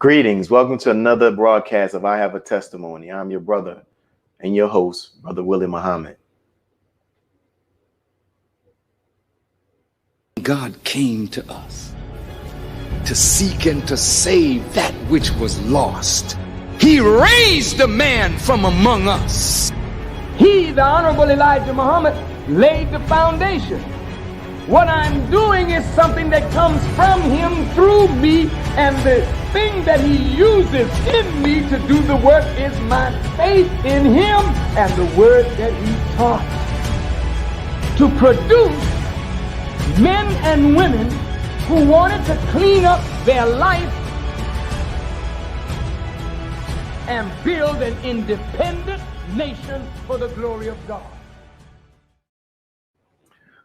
Greetings. Welcome to another broadcast of I Have a Testimony. I'm your brother and your host, Brother Willie Muhammad. God came to us to seek and to save that which was lost. He raised a man from among us. He, the Honorable Elijah Muhammad, laid the foundation. What I'm doing is something that comes from him through me, and the thing that he uses in me to do the work is my faith in him and the word that he taught. To produce men and women who wanted to clean up their life and build an independent nation for the glory of God.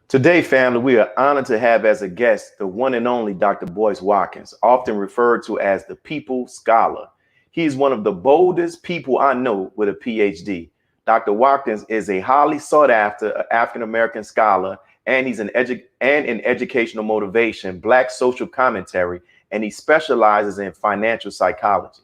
Today, family, we are honored to have as a guest the one and only Dr. Boyce Watkins, often referred to as the People Scholar. He is one of the boldest people I know with a PhD. Dr. Watkins is a highly sought after African-American scholar, and he's in educational motivation, Black social commentary, and he specializes in financial psychology.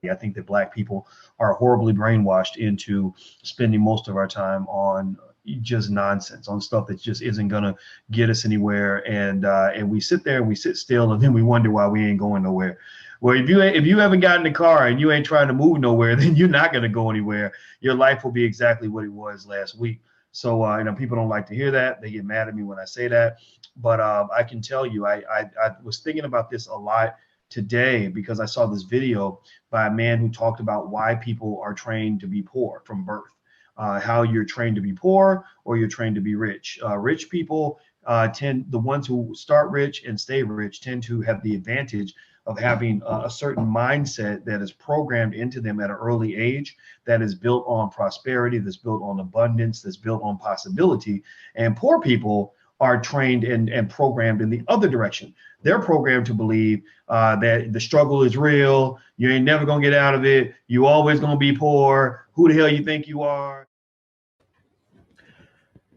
I think that Black people are horribly brainwashed into spending most of our time on just nonsense, on stuff that just isn't going to get us anywhere. And we sit there and we sit still, and then we wonder why we ain't going nowhere. Well, if you haven't gotten in the car and you ain't trying to move nowhere, then you're not going to go anywhere. Your life will be exactly what it was last week. So, people don't like to hear that. They get mad at me when I say that. But I can tell you, I was thinking about this a lot today because I saw this video by a man who talked about why people are trained to be poor from birth, how you're trained to be poor or you're trained to be rich. Rich people the ones who start rich and stay rich tend to have the advantage of having a certain mindset that is programmed into them at an early age, that is built on prosperity, that's built on abundance, that's built on possibility. And poor people are trained and programmed in the other direction. They're programmed to believe that the struggle is real. You ain't never gonna get out of it. You always gonna be poor. Who the hell you think you are?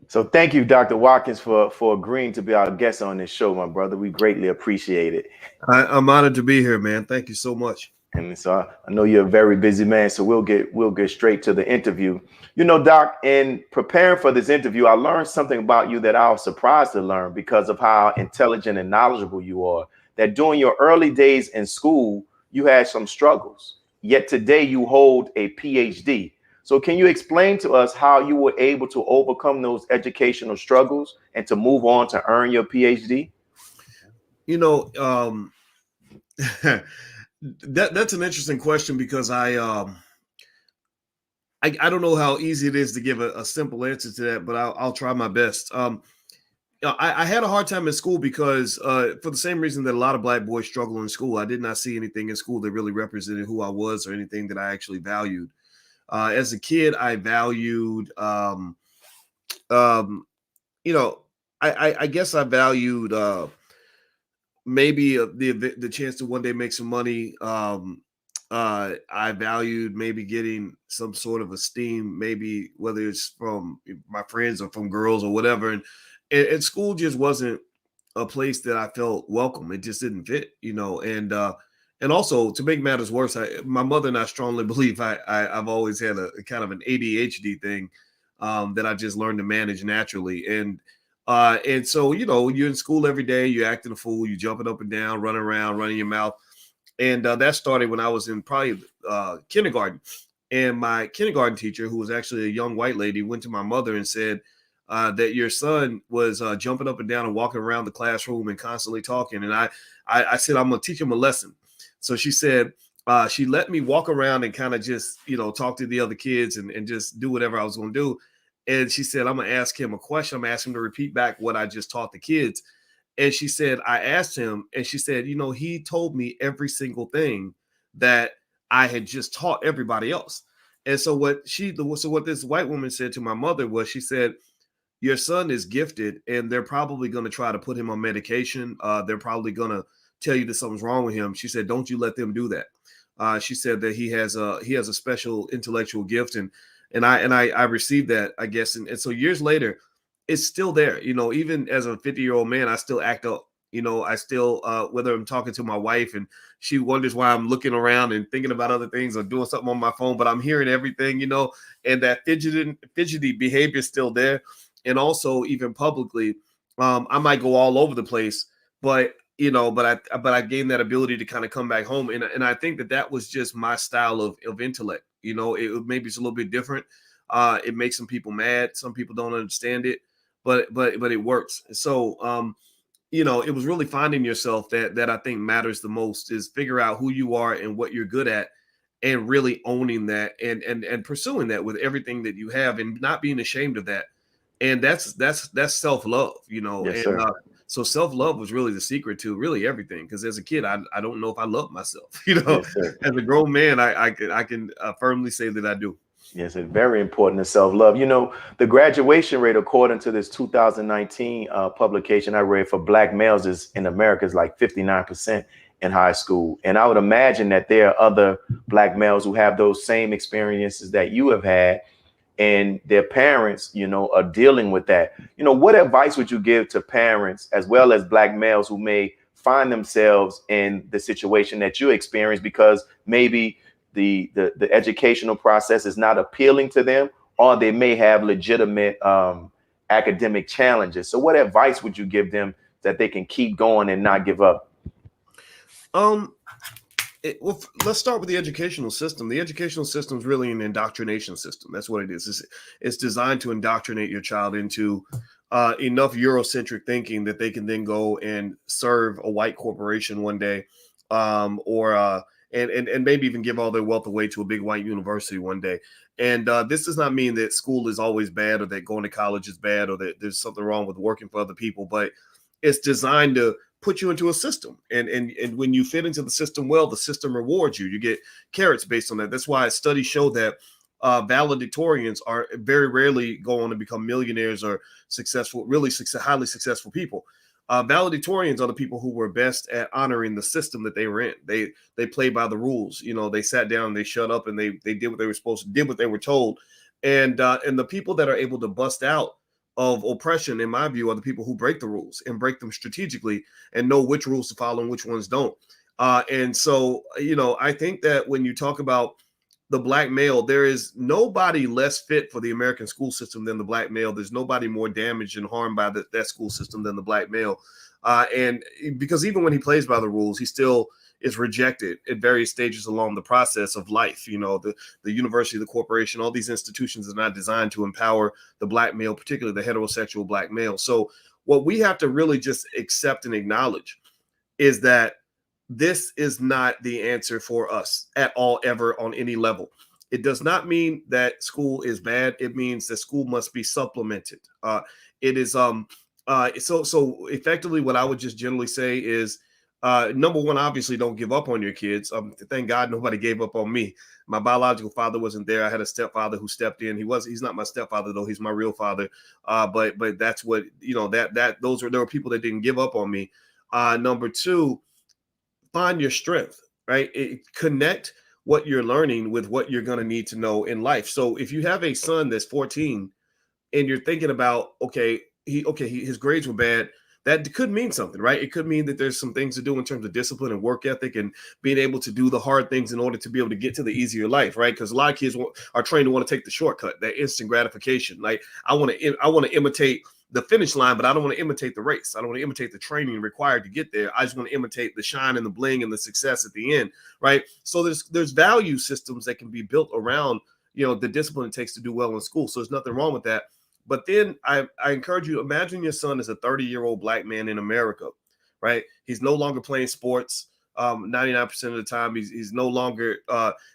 So thank you, Dr. Watkins, for agreeing to be our guest on this show, my brother. We greatly appreciate it. I'm honored to be here, man. Thank you so much. And so I know you're a very busy man, so we'll get straight to the interview. You know, Doc, in preparing for this interview, I learned something about you that I was surprised to learn because of how intelligent and knowledgeable you are, that during your early days in school, you had some struggles, yet today you hold a PhD. So can you explain to us how you were able to overcome those educational struggles and to move on to earn your PhD? You know, that's an interesting question because I don't know how easy it is to give a simple answer to that, but I'll try my best. I had a hard time in school because for the same reason that a lot of Black boys struggle in school, I did not see anything in school that really represented who I was or anything that I actually valued. As a kid, I valued, I guess I valued maybe the chance to one day make some money. I valued maybe getting some sort of esteem, maybe whether it's from my friends or from girls or whatever. And school just wasn't a place that I felt welcome. It just didn't fit, and also, to make matters worse, my mother and I strongly believe I've always had a kind of an ADHD thing that I just learned to manage naturally. And so, you're in school every day, you're acting a fool, you're jumping up and down, running around, running your mouth. And that started when I was in probably kindergarten. And my kindergarten teacher, who was actually a young white lady, went to my mother and said that your son was jumping up and down and walking around the classroom and constantly talking. And I said, I'm going to teach him a lesson. So she said, she let me walk around and kind of just, talk to the other kids and just do whatever I was going to do. And she said, I'm going to ask him a question. I'm going to ask him to repeat back what I just taught the kids. And she said, I asked him, and she said, he told me every single thing that I had just taught everybody else. And so what this white woman said to my mother was, she said, your son is gifted and they're probably going to try to put him on medication. They're probably going to tell you that something's wrong with him. She said, don't you let them do that. She said that he has a special intellectual gift, and I received that, I guess. And so years later, it's still there. Even as a 50-year-old man, I still act up You know, I still, whether I'm talking to my wife and she wonders why I'm looking around and thinking about other things or doing something on my phone, but I'm hearing everything, you know, and that fidgety behavior is still there. And also even publicly, I might go all over the place, but you know, but I gained that ability to kind of come back home. And I think that was just my style of intellect. You know, maybe it's a little bit different. It makes some people mad. Some people don't understand it, but it works. So, you know, it was really finding yourself that I think matters the most, is figure out who you are and what you're good at, and really owning that and pursuing that with everything that you have, and not being ashamed of that. And that's self-love, you know. Yes, And sir. so self-love was really the secret to really everything. Because as a kid, I don't know if I love myself, you know. Yes, sir. As a grown man, I can firmly say that I do. Yes, it's very important to self-love. You know, the graduation rate, according to this 2019 publication I read, for Black males in America is like 59% in high school. And I would imagine that there are other Black males who have those same experiences that you have had, and their parents, you know, are dealing with that. You know, what advice would you give to parents as well as Black males who may find themselves in the situation that you experienced, because maybe the educational process is not appealing to them, or they may have legitimate academic challenges? So what advice would you give them that they can keep going and not give up? Well, let's start with the educational system. The educational system is really an indoctrination system. That's what it is. It's designed to indoctrinate your child into enough Eurocentric thinking that they can then go and serve a white corporation one day, or maybe even give all their wealth away to a big white university one day. And this does not mean that school is always bad, or that going to college is bad, or that there's something wrong with working for other people, but it's designed to put you into a system. And when you fit into the system well, the system rewards you. You get carrots based on that. That's why studies show that valedictorians are very rarely go on to become millionaires or successful, highly successful people. Valedictorians are the people who were best at honoring the system that they were in. They played by the rules. You know, they sat down, they shut up, and they did what they were supposed to, did what they were told. And the people that are able to bust out of oppression, in my view, are the people who break the rules and break them strategically and know which rules to follow and which ones don't. And so, you know, I think that when you talk about the Black male, there is nobody less fit for the American school system than the Black male. There's nobody more damaged and harmed by that school system than the Black male. And because even when he plays by the rules, he still is rejected at various stages along the process of life. You know, the university, the corporation, all these institutions are not designed to empower the Black male, particularly the heterosexual Black male. So what we have to really just accept and acknowledge is that this is not the answer for us at all, ever, on any level. It does not mean that school is bad. It means that school must be supplemented. It is so effectively what I would just generally say is, number one, obviously don't give up on your kids. Thank God nobody gave up on me. My biological father wasn't there. I had a stepfather who stepped in. He's not my stepfather though. He's my real father. But that's what, you know, there were people that didn't give up on me. Number two, find your strength, right? Connect what you're learning with what you're going to need to know in life. So if you have a son that's 14 and you're thinking about, his grades were bad, that could mean something, right? It could mean that there's some things to do in terms of discipline and work ethic and being able to do the hard things in order to be able to get to the easier life, right? Because a lot of kids are trained to want to take the shortcut, that instant gratification. Like I want to imitate the finish line, but I don't want to imitate the race. I don't want to imitate the training required to get there. I just want to imitate the shine and the bling and the success at the end, right? So there's value systems that can be built around, you know, the discipline it takes to do well in school. So there's nothing wrong with that. But then I encourage you, imagine your son is a 30-year-old Black man in America, right? He's no longer playing sports. 99% of the time, he's no longer,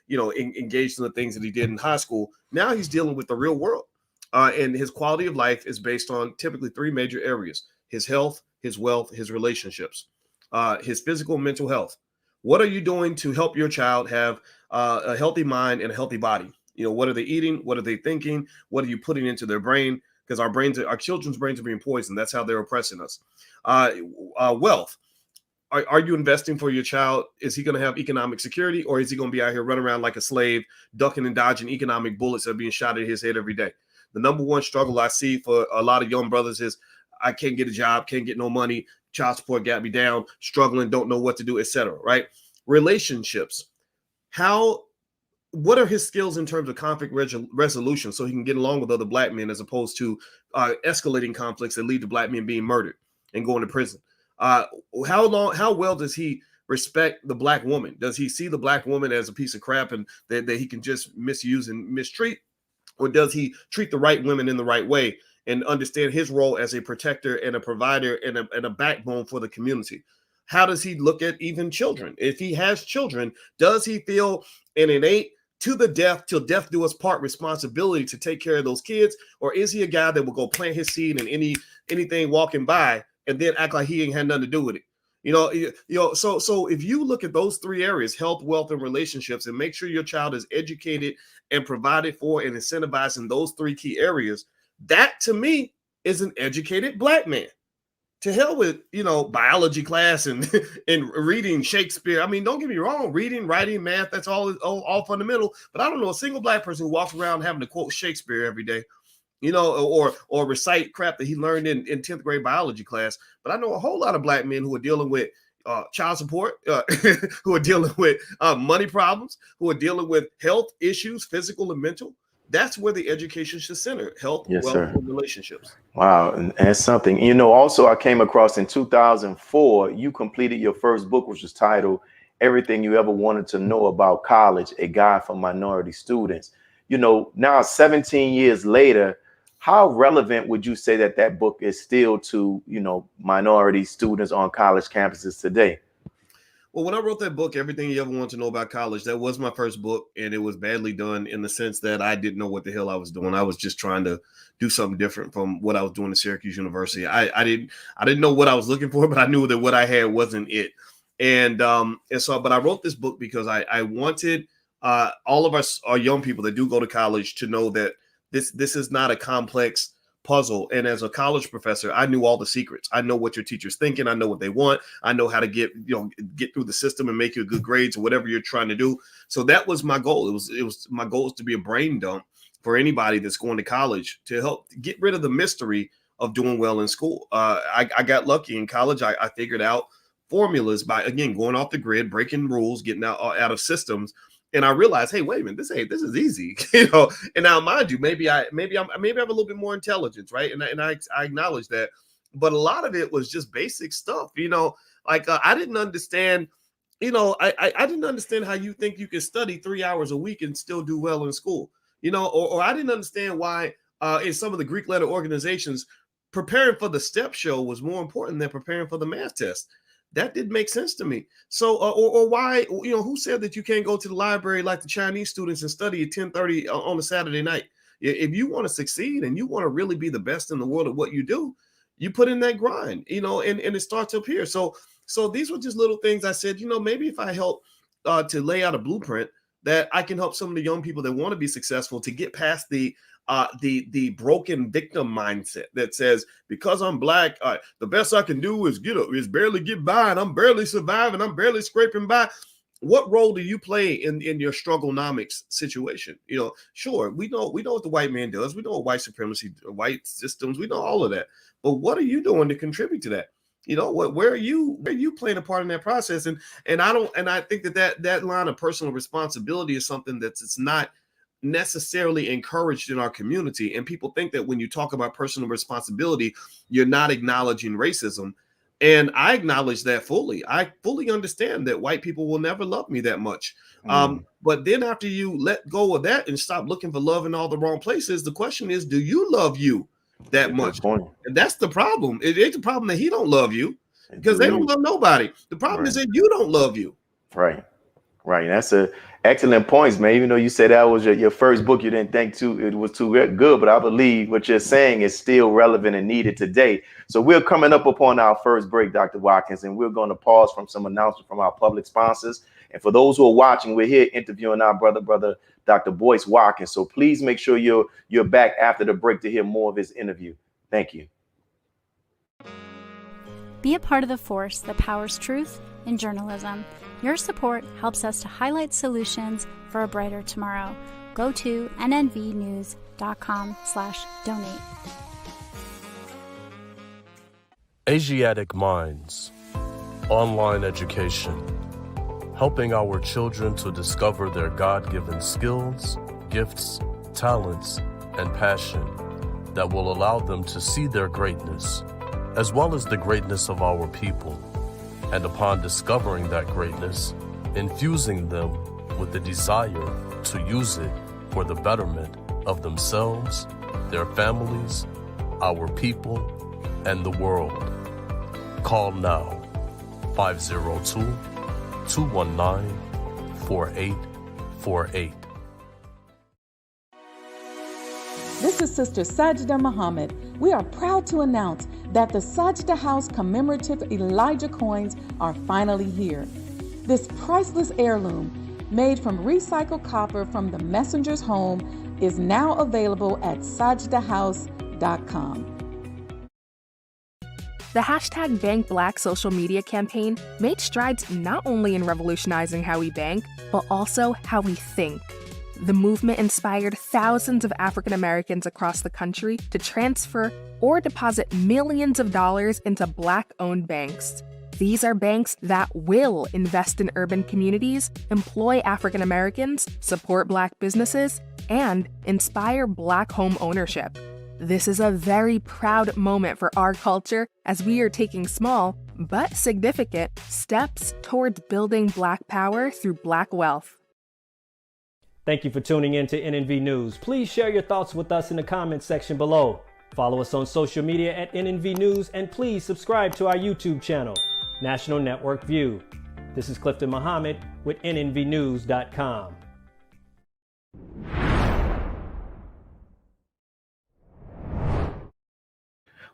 engaged in the things that he did in high school. Now he's dealing with the real world. And his quality of life is based on typically three major areas: his health, his wealth, his relationships, his physical and mental health. What are you doing to help your child have a healthy mind and a healthy body? You know, what are they eating? What are they thinking? What are you putting into their brain? Because our children's brains are being poisoned. That's how they're oppressing us. Wealth. Are you investing for your child? Is he going to have economic security, or is he going to be out here running around like a slave, ducking and dodging economic bullets that are being shot at his head every day? The number one struggle I see for a lot of young brothers is, I can't get a job, can't get no money. child support got me down, struggling, don't know what to do, etc. Right? Relationships. What are his skills in terms of conflict resolution so he can get along with other black men as opposed to escalating conflicts that lead to black men being murdered and going to prison? How well does he respect the black woman? Does he see the black woman as a piece of crap and that he can just misuse and mistreat? Or does he treat the right women in the right way and understand his role as a protector and a provider and a backbone for the community? How does he look at even children? If he has children, does he feel an innate to the death till death do us part responsibility to take care of those kids? Or is he a guy that will go plant his seed in anything walking by and then act like he ain't had nothing to do with it? So if you look at those three areas, health, wealth, and relationships, and make sure your child is educated and provided for and incentivized in those three key areas, that to me is an educated black man. To hell with, biology class and reading Shakespeare. I mean, don't get me wrong, reading, writing, math, that's all fundamental. But I don't know a single black person who walks around having to quote Shakespeare every day, or recite crap that he learned in 10th grade biology class. But I know a whole lot of black men who are dealing with child support, who are dealing with money problems, who are dealing with health issues, physical and mental. That's where the education should center: health, Yes, wealth, sir. and relationships. Wow. And that's something, also I came across in 2004, you completed your first book, which was titled Everything You Ever Wanted to Know About College, a Guide for Minority Students. Now 17 years later, how relevant would you say that book is still to, minority students on college campuses today? Well, when I wrote that book, Everything You Ever Want to Know About College, that was my first book, and it was badly done in the sense that I didn't know what the hell I was doing. I was just trying to do something different from what I was doing at Syracuse University. I didn't know what I was looking for, but I knew that what I had wasn't it. But I wrote this book because I wanted all of us, our young people that do go to college, to know that this is not a complex puzzle. And as a college professor, I knew all the secrets. I know what your teacher's thinking. I know what they want. I know how to get through the system and make you good grades or whatever you're trying to do. So that was my goal. It was my goal is to be a brain dump for anybody that's going to college, to help get rid of the mystery of doing well in school. I got lucky in college. I figured out formulas by, again, going off the grid, breaking rules, getting out of systems. And I realized, hey, wait a minute, this is easy, And now, mind you, maybe I have a little bit more intelligence, right? And I acknowledge that, but a lot of it was just basic stuff, I didn't understand, I didn't understand how you think you can study 3 hours a week and still do well in school, or I didn't understand why in some of the Greek letter organizations, preparing for the step show was more important than preparing for the math test. That didn't make sense to me. So, or why, who said that you can't go to the library like the Chinese students and study at 10:30 on a Saturday night? If you want to succeed and you want to really be the best in the world at what you do, you put in that grind, and it starts up here. So these were just little things I said, maybe if I help to lay out a blueprint that I can help some of the young people that want to be successful to get past the broken victim mindset that says, because I'm black, the best I can do is barely get by, and I'm barely surviving, I'm barely scraping by. What role do you play in your strugglenomics situation? Sure, we know what the white man does. We know what white supremacy, white systems, we know all of that. But what are you doing to contribute to that? Where are you playing a part in that process? And I think that line of personal responsibility is something it's not necessarily encouraged in our community. And people think that when you talk about personal responsibility, you're not acknowledging racism. And I acknowledge that fully. I fully understand that white people will never love me that much. But then after you let go of that and stop looking for love in all the wrong places, the question is, do you love you that much? And that's the problem. It ain't the problem that he don't love you, because they don't love nobody. The problem is that you don't love you. Right. That's a excellent points, man. Even though you said that was your first book, you didn't think it was too good, but I believe what you're saying is still relevant and needed today. So we're coming up upon our first break, Dr. Watkins, and we're going to pause from some announcements from our public sponsors. And for those who are watching, we're here interviewing our brother, Dr. Boyce Watkins. So please make sure you're back after the break to hear more of his interview. Thank you. Be a part of the force that powers truth in journalism. Your support helps us to highlight solutions for a brighter tomorrow. Go to nnvnews.com/donate. Asiatic Minds, online education, helping our children to discover their God-given skills, gifts, talents, and passion that will allow them to see their greatness, as well as the greatness of our people, and upon discovering that greatness, infusing them with the desire to use it for the betterment of themselves, their families, our people, and the world. Call now, 502-219-4848. This is Sister Sajda Muhammad. We are proud to announce that the Sajda House commemorative Elijah coins are finally here. This priceless heirloom, made from recycled copper from the messenger's home, is now available at sajdahouse.com. The hashtag Bank Black social media campaign made strides not only in revolutionizing how we bank, but also how we think. The movement inspired thousands of African Americans across the country to transfer or deposit millions of dollars into Black-owned banks. These are banks that will invest in urban communities, employ African Americans, support Black businesses, and inspire Black home ownership. This is a very proud moment for our culture as we are taking small but significant steps towards building Black power through Black wealth. Thank you for tuning in to NNV News. Please share your thoughts with us in the comments section below. Follow us on social media at NNV News, and please subscribe to our YouTube channel, National Network View. This is Clifton Muhammad with nnvnews.com.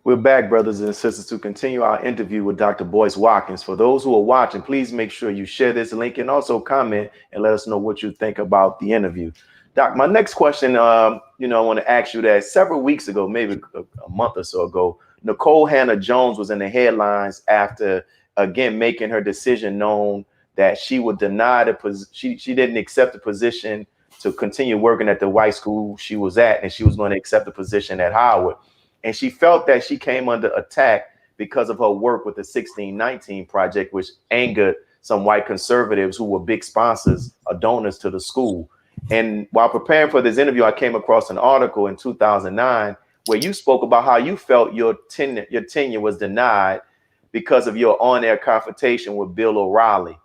We're back, brothers and sisters, to continue our interview with Dr. Boyce Watkins. For those who are watching, please make sure you share this link and also comment and let us know what you think about the interview. Doc, my next question, I want to ask you that several weeks ago, maybe a month or so ago, Nicole Hannah-Jones was in the headlines after, again, making her decision known that she would deny she didn't accept the position to continue working at the white school she was at, and she was going to accept the position at Howard. And she felt that she came under attack because of her work with the 1619 Project, which angered some white conservatives who were big sponsors or donors to the school. And while preparing for this interview, I came across an article in 2009 where you spoke about how you felt your tenure was denied because of your on-air confrontation with Bill O'Reilly.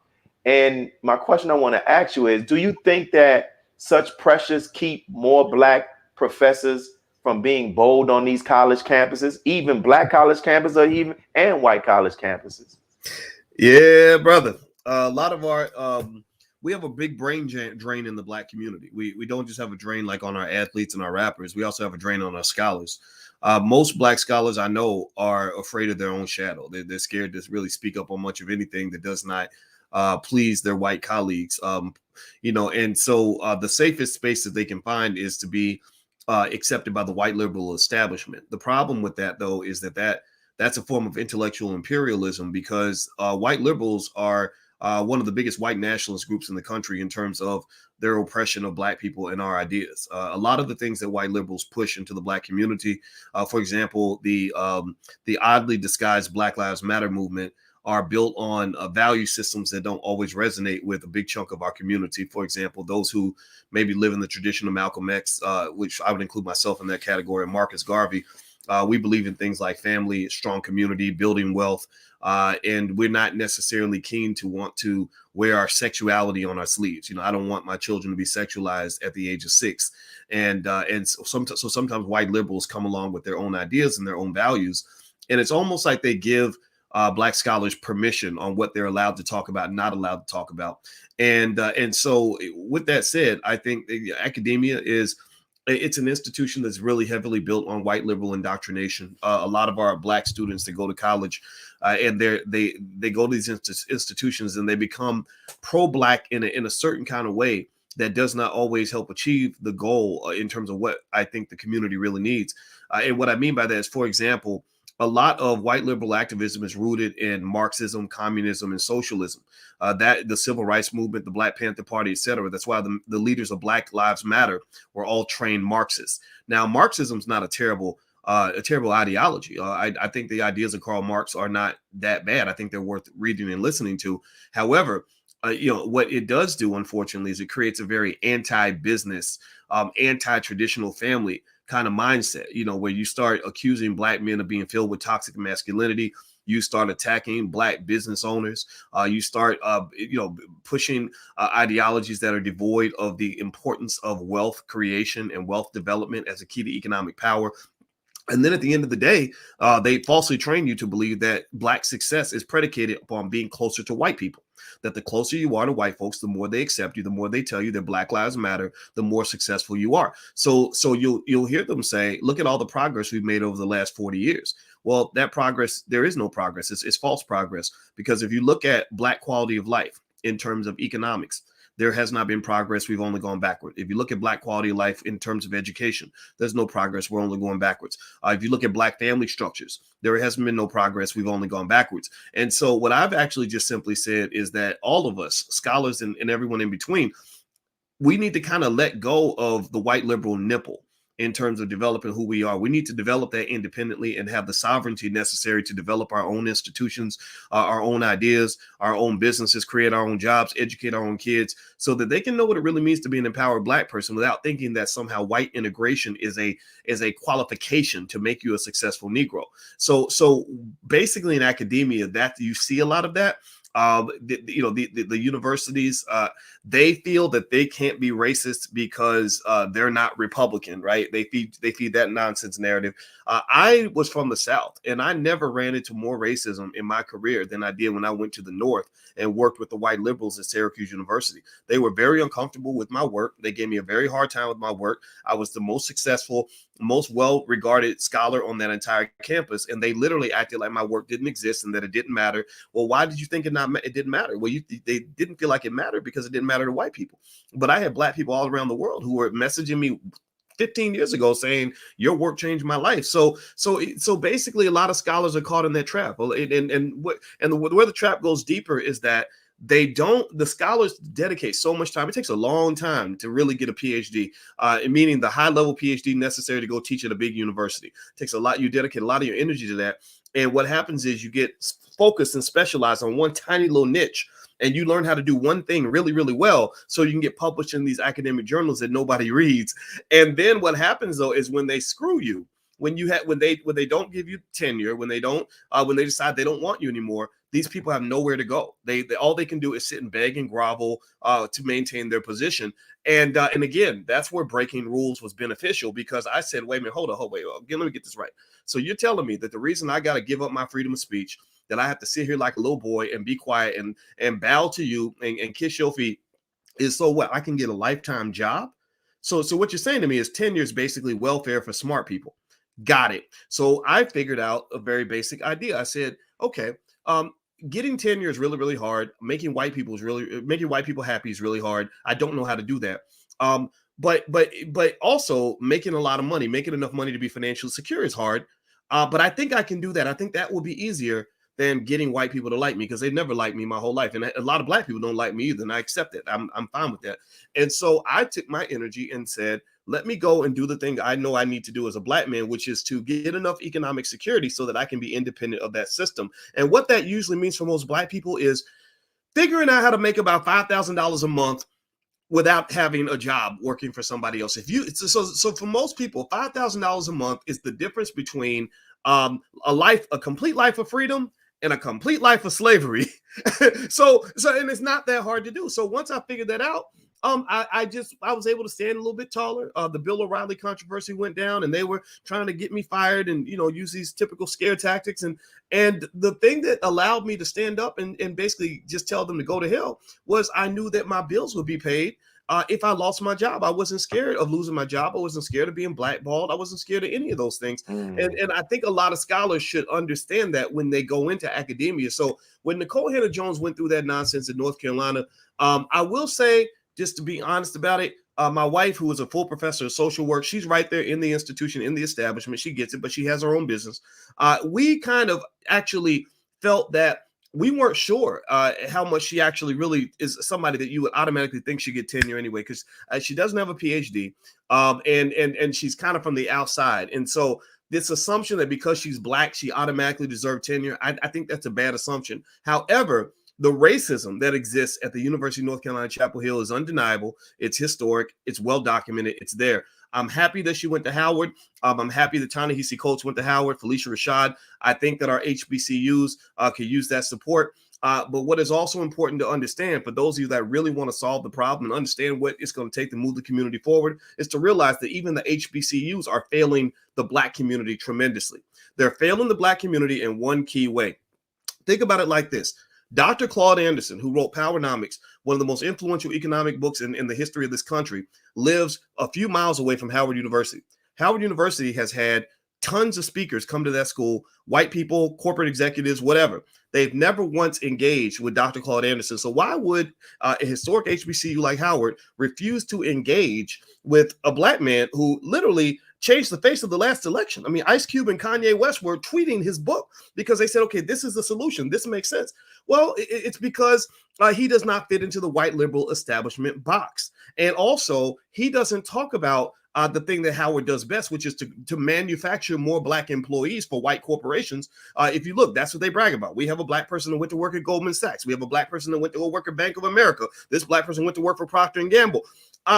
And my question I want to ask you is, do you think that such pressures keep more Black professors from being bold on these college campuses, even Black college campuses and white college campuses? Yeah, brother. A lot of our we have a big brain drain in the Black community. We don't just have a drain like on our athletes and our rappers. We also have a drain on our scholars. Most Black scholars I know are afraid of their own shadow. They're scared to really speak up on much of anything that does not please their white colleagues. And so the safest space that they can find is to be accepted by the white liberal establishment. The problem with that, though, is that's a form of intellectual imperialism, because white liberals are one of the biggest white nationalist groups in the country in terms of their oppression of Black people and our ideas. A lot of the things that white liberals push into the Black community, for example, the oddly disguised Black Lives Matter movement, are built on value systems that don't always resonate with a big chunk of our community. For example, those who maybe live in the tradition of Malcolm X, which I would include myself in that category, and Marcus Garvey. We believe in things like family, strong community, building wealth, and we're not necessarily keen to want to wear our sexuality on our sleeves. I don't want my children to be sexualized at the age of 6. And so sometimes white liberals come along with their own ideas and their own values, and it's almost like they give Black scholars permission on what they're allowed to talk about, not allowed to talk about. And so with that said, I think academia it's an institution that's really heavily built on white liberal indoctrination. A lot of our Black students that go to college and they go to these institutions and they become pro-Black in a certain kind of way that does not always help achieve the goal in terms of what I think the community really needs. And what I mean by that is, for example, a lot of white liberal activism is rooted in Marxism, communism, and socialism. That the civil rights movement, the Black Panther Party, et cetera. That's why the leaders of Black Lives Matter were all trained Marxists. Now, Marxism is not a terrible a terrible ideology. I think the ideas of Karl Marx are not that bad. I think they're worth reading and listening to. However, what it does do, unfortunately, is it creates a very anti-business, anti-traditional family kind of mindset, where you start accusing Black men of being filled with toxic masculinity. You start attacking Black business owners. You start, pushing ideologies that are devoid of the importance of wealth creation and wealth development as a key to economic power. And then at the end of the day, they falsely train you to believe that Black success is predicated upon being closer to white people. That the closer you are to white folks, the more they accept you, the more they tell you that Black Lives Matter, the more successful you are. So you'll hear them say, look at all the progress we've made over the last 40 years. Well, that progress, there is no progress. It's false progress, because if you look at Black quality of life in terms of economics, there has not been progress. We've only gone backward. If you look at Black quality of life in terms of education, there's no progress. We're only going backwards. If you look at Black family structures, there hasn't been no progress. We've only gone backwards. And so what I've actually just simply said is that all of us, scholars and everyone in between, we need to kind of let go of the white liberal nipple in terms of developing who we are. We need to develop that independently and have the sovereignty necessary to develop our own institutions, our own ideas, our own businesses, create our own jobs, educate our own kids, so that they can know what it really means to be an empowered Black person without thinking that somehow white integration is a qualification to make you a successful Negro. So basically in academia, that you see a lot of that. The universities, they feel that they can't be racist because they're not Republican, right? They feed that nonsense narrative. I was from the South, and I never ran into more racism in my career than I did when I went to the North and worked with the white liberals at Syracuse University. They were very uncomfortable with my work. They gave me a very hard time with my work. I was the most successful, most well-regarded scholar on that entire campus, and they literally acted like my work didn't exist and that it didn't matter. Well, why did you think it didn't matter? Well, they didn't feel like it mattered because it didn't matter to white people. But I had Black people all around the world who were messaging me 15 years ago saying your work changed my life. So basically a lot of scholars are caught in that trap. Well, where the trap goes deeper is that the scholars dedicate so much time. It takes a long time to really get a PhD, meaning the high level PhD necessary to go teach at a big university. It takes a lot. You dedicate a lot of your energy to that. And what happens is you get focused and specialized on one tiny little niche, and you learn how to do one thing really, really well, so you can get published in these academic journals that nobody reads. And then what happens though is when they screw you, when they don't give you tenure, when they decide they don't want you anymore, these people have nowhere to go. They all they can do is sit and beg and grovel to maintain their position. And again, that's where breaking rules was beneficial, because I said, wait a minute, hold on, let me get this right. So you're telling me that the reason I got to give up my freedom of speech, that I have to sit here like a little boy and be quiet and bow to you and kiss your feet, is so what? I can get a lifetime job? So what you're saying to me is tenure is basically welfare for smart people. Got it. So I figured out a very basic idea. I said, okay, getting tenure is really, really hard. Making white people happy is really hard. I don't know how to do that. But also making a lot of money, making enough money to be financially secure is hard. But I think I can do that. I think that will be easier than getting white people to like me, because they never liked me my whole life. And a lot of Black people don't like me either. And I accept it. I'm fine with that. And so I took my energy and said, let me go and do the thing I know I need to do as a Black man, which is to get enough economic security so that I can be independent of that system. And what that usually means for most Black people is figuring out how to make about $5,000 a month without having a job working for somebody else. So for most people, $5,000 a month is the difference between a complete life of freedom and a complete life of slavery. so and it's not that hard to do. So once I figured that out, I was able to stand a little bit taller. The Bill O'Reilly controversy went down, and they were trying to get me fired and use these typical scare tactics. And the thing that allowed me to stand up and basically just tell them to go to hell was I knew that my bills would be paid. If I lost my job, I wasn't scared of losing my job. I wasn't scared of being blackballed. I wasn't scared of any of those things. And I think a lot of scholars should understand that when they go into academia. So when Nicole Hannah-Jones went through that nonsense in North Carolina, I will say, just to be honest about it, my wife, who is a full professor of social work, she's right there in the institution, in the establishment. She gets it, but she has her own business. We kind of actually felt that we weren't sure how much she actually really is somebody that you would automatically think should get tenure anyway, because she doesn't have a PhD, and she's kind of from the outside. And so this assumption that because she's black, she automatically deserved tenure, I think that's a bad assumption. However, the racism that exists at the University of North Carolina, Chapel Hill is undeniable. It's historic. It's well documented. It's there. I'm happy that she went to Howard. I'm happy that Ta-Nehisi Coates went to Howard, Felicia Rashad. I think that our HBCUs could use that support. But what is also important to understand for those of you that really want to solve the problem and understand what it's going to take to move the community forward is to realize that even the HBCUs are failing the black community tremendously. They're failing the black community in one key way. Think about it like this. Dr. Claude Anderson, who wrote Powernomics, one of the most influential economic books in the history of this country, lives a few miles away from Howard University. Howard University has had tons of speakers come to that school, white people, corporate executives, whatever. They've never once engaged with Dr. Claude Anderson. So why would a historic HBCU like Howard refuse to engage with a black man who literally changed the face of the last election? I mean, Ice Cube and Kanye West were tweeting his book because they said, okay, this is the solution. This makes sense. Well, it's because he does not fit into the white liberal establishment box. And also, he doesn't talk about the thing that Howard does best, which is to manufacture more black employees for white corporations. If you look, that's what they brag about. We have a black person that went to work at Goldman Sachs. We have a black person that went to go work at Bank of America. This black person went to work for Procter & Gamble.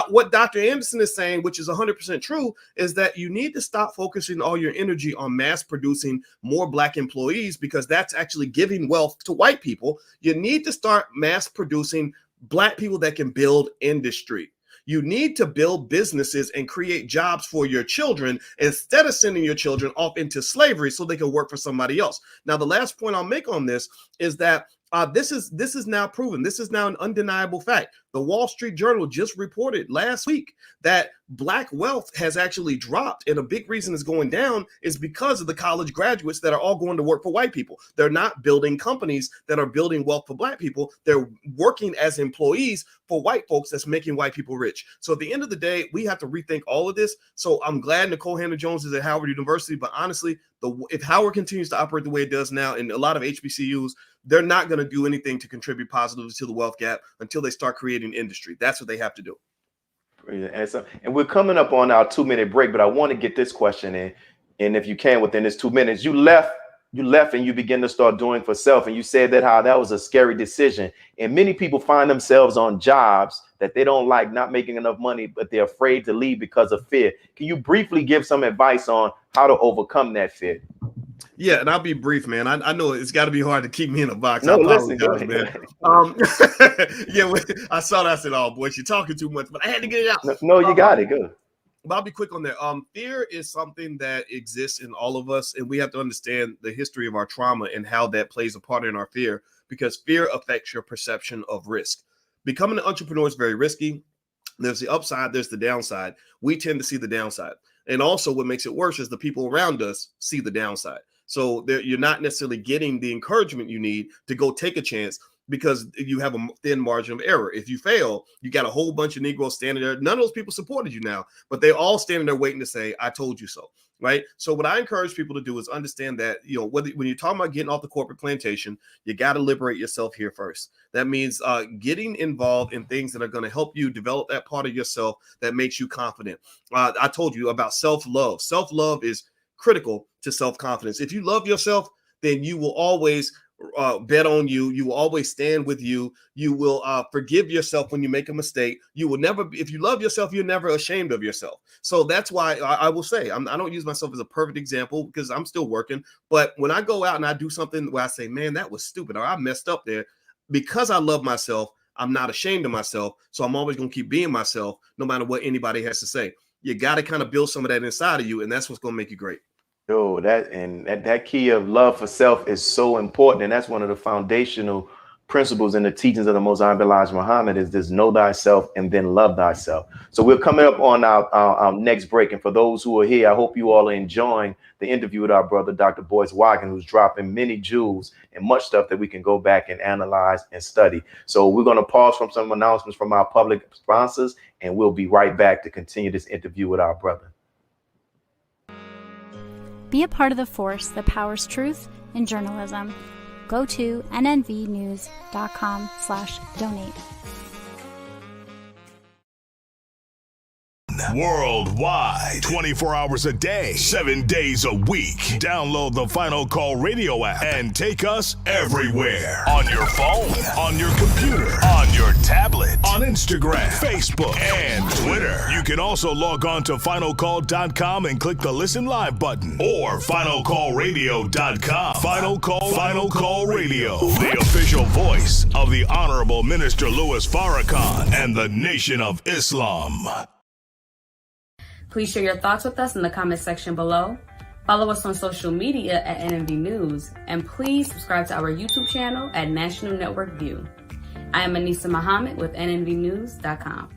What Dr. Anderson is saying, which is 100% true, is that you need to stop focusing all your energy on mass producing more black employees because that's actually giving wealth to white people. You need to start mass producing black people that can build industry. You need to build businesses and create jobs for your children instead of sending your children off into slavery so they can work for somebody else. Now, the last point I'll make on this is that this is now proven. This is now an undeniable fact. The Wall Street Journal just reported last week that black wealth has actually dropped. And a big reason it's going down is because of the college graduates that are all going to work for white people. They're not building companies that are building wealth for black people. They're working as employees for white folks that's making white people rich. So at the end of the day, we have to rethink all of this. So I'm glad Nicole Hannah-Jones is at Howard University, but honestly, if Howard continues to operate the way it does now, and a lot of HBCUs, they're not going to do anything to contribute positively to the wealth gap until they start creating industry. That's what they have to do. And we're coming up on our 2-minute break, but I want to get this question in. And if you can, within this 2 minutes, you left and you begin to start doing for self. And you said that how that was a scary decision. And many people find themselves on jobs that they don't like, not making enough money, but they're afraid to leave because of fear. Can you briefly give some advice on how to overcome that fear? Yeah, and I'll be brief, man. I know it's got to be hard to keep me in a box. No, listen, man. Yeah, I saw that. I said, "Oh, boy, you're talking too much," but I had to get it out. No, you got it. Good. But I'll be quick on that. Fear is something that exists in all of us, and we have to understand the history of our trauma and how that plays a part in our fear, because fear affects your perception of risk. Becoming an entrepreneur is very risky. There's the upside, there's the downside. We tend to see the downside. And also what makes it worse is the people around us see the downside. So you're not necessarily getting the encouragement you need to go take a chance because you have a thin margin of error. If you fail, you got a whole bunch of Negroes standing there. None of those people supported you now, but they're all standing there waiting to say, I told you so, right? So what I encourage people to do is understand that, when you're talking about getting off the corporate plantation, you got to liberate yourself here first. That means getting involved in things that are going to help you develop that part of yourself that makes you confident. I told you about self-love. Self-love is critical to self-confidence. If you love yourself, then you will always bet on you. You will always stand with you. You will forgive yourself when you make a mistake. You will never, if you love yourself, you're never ashamed of yourself. So that's why I will say, I don't use myself as a perfect example because I'm still working. But when I go out and I do something where I say, man, that was stupid, or I messed up there, because I love myself, I'm not ashamed of myself. So I'm always going to keep being myself, no matter what anybody has to say. You got to kind of build some of that inside of you, and that's what's going to make you great. Yo, that key of love for self is so important. And that's one of the foundational principles in the teachings of the Most Honorable Elijah Muhammad is this: know thyself and then love thyself. So we're coming up on our next break. And for those who are here, I hope you all are enjoying the interview with our brother, Dr. Boyce Watkins, who's dropping many jewels and much stuff that we can go back and analyze and study. So we're going to pause from some announcements from our public sponsors, and we'll be right back to continue this interview with our brother. Be a part of the force that powers truth in journalism. Go to nnvnews.com/donate. Worldwide. 24 hours a day, 7 days a week. Download the Final Call Radio app and take us everywhere. On your phone, on your computer, on your tablet, on Instagram, Facebook, and Twitter. You can also log on to finalcall.com and click the Listen Live button or finalcallradio.com. Final Call Radio, the official voice of the Honorable Minister Louis Farrakhan and the Nation of Islam. Please share your thoughts with us in the comment section below. Follow us on social media at NNV News, and please subscribe to our YouTube channel at National Network View. I am Anissa Muhammad with nnvnews.com.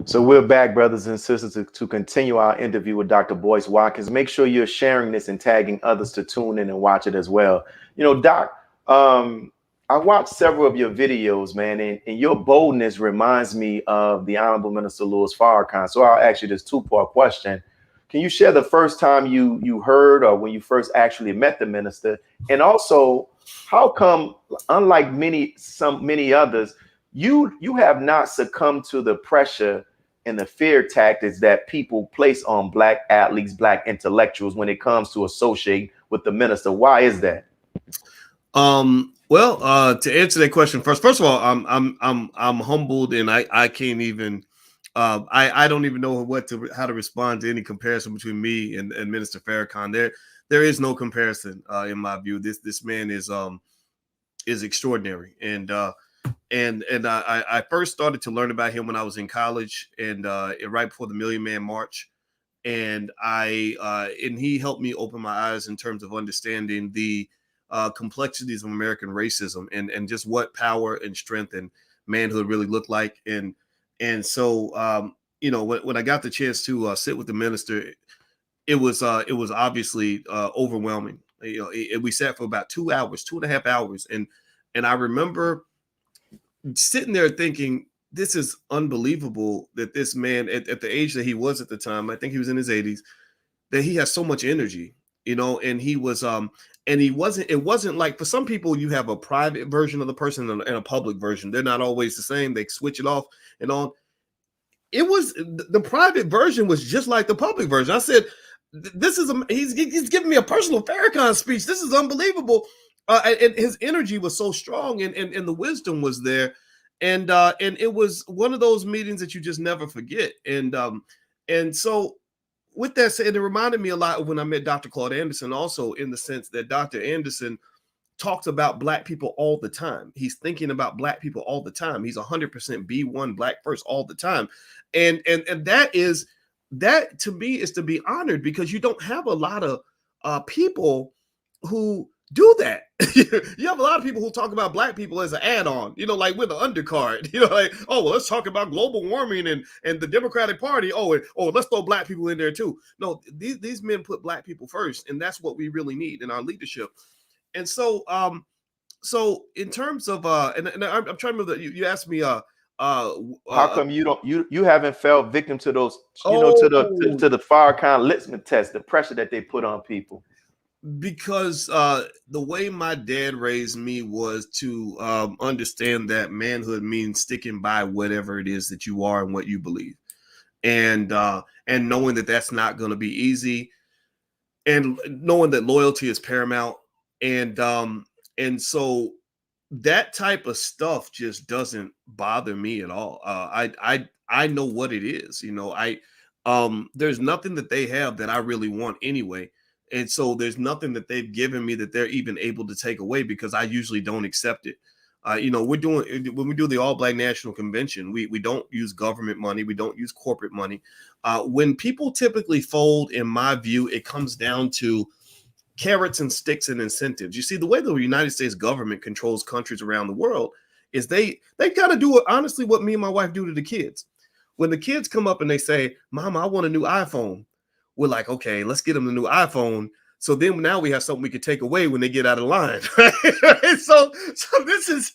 So we're back, brothers and sisters, to continue our interview with Dr. Boyce Watkins. Make sure you're sharing this and tagging others to tune in and watch it as well. You know, Doc, I watched several of your videos, man, and your boldness reminds me of the Honorable Minister Louis Farrakhan. So I'll ask you this two-part question. Can you share the first time you heard or when you first actually met the minister? And also, how come, unlike many others, you have not succumbed to the pressure and the fear tactics that people place on Black athletes, Black intellectuals when it comes to associating with the minister? Why is that? Well, to answer that question first of all, I'm humbled, and I can't even I don't even know how to respond to any comparison between me and Minister Farrakhan. There is no comparison in my view. This man is extraordinary, and I first started to learn about him when I was in college, and right before the Million Man March, and he helped me open my eyes in terms of understanding the complexities of American racism and just what power and strength and manhood really look like. And so you know, when I got the chance to sit with the minister, it was obviously overwhelming. You know, we sat for about 2 hours, 2.5 hours, and I remember sitting there thinking, this is unbelievable that this man at the age that he was at the time, I think he was in his 80s, that he has so much energy, you know, and he was and it wasn't like, for some people you have a private version of the person and a public version. They're not always the same. They switch it off and on. It was the private version was just like the public version. I said, this is he's giving me a personal Farrakhan speech. This is unbelievable. And his energy was so strong, and the wisdom was there, and it was one of those meetings that you just never forget. And so, with that said, it reminded me a lot of when I met Dr. Claude Anderson, also in the sense that Dr. Anderson talks about Black people all the time. He's thinking about Black people all the time. He's 100% B1 Black first all the time, and that to me is to be honored, because you don't have a lot of people who do that. You have a lot of people who talk about Black people as an add-on, you know, like with the undercard, you know, like, oh, well, let's talk about global warming and the Democratic Party. Oh, let's throw Black people in there too. No, these men put Black people first, and that's what we really need in our leadership. And so, so in terms of, and I'm trying to remember that you asked me, how come you haven't fell victim to those, you know, to the Farrakhan litmus test, the pressure that they put on people? Because the way my dad raised me was to understand that manhood means sticking by whatever it is that you are and what you believe, and knowing that that's not going to be easy, and knowing that loyalty is paramount, and so that type of stuff just doesn't bother me at all. I know what it is, you know. There's nothing that they have that I really want anyway. And so there's nothing that they've given me that they're even able to take away, because I usually don't accept it. You know, when we do the All Black National Convention, we don't use government money. We don't use corporate money. When people typically fold, in my view, it comes down to carrots and sticks and incentives. You see, the way the United States government controls countries around the world is they kind of do honestly what me and my wife do to the kids. When the kids come up and they say, "Mama, I want a new iPhone," we're like, "Okay, let's get them the new iPhone." So then now we have something we could take away when they get out of line. Right? So this is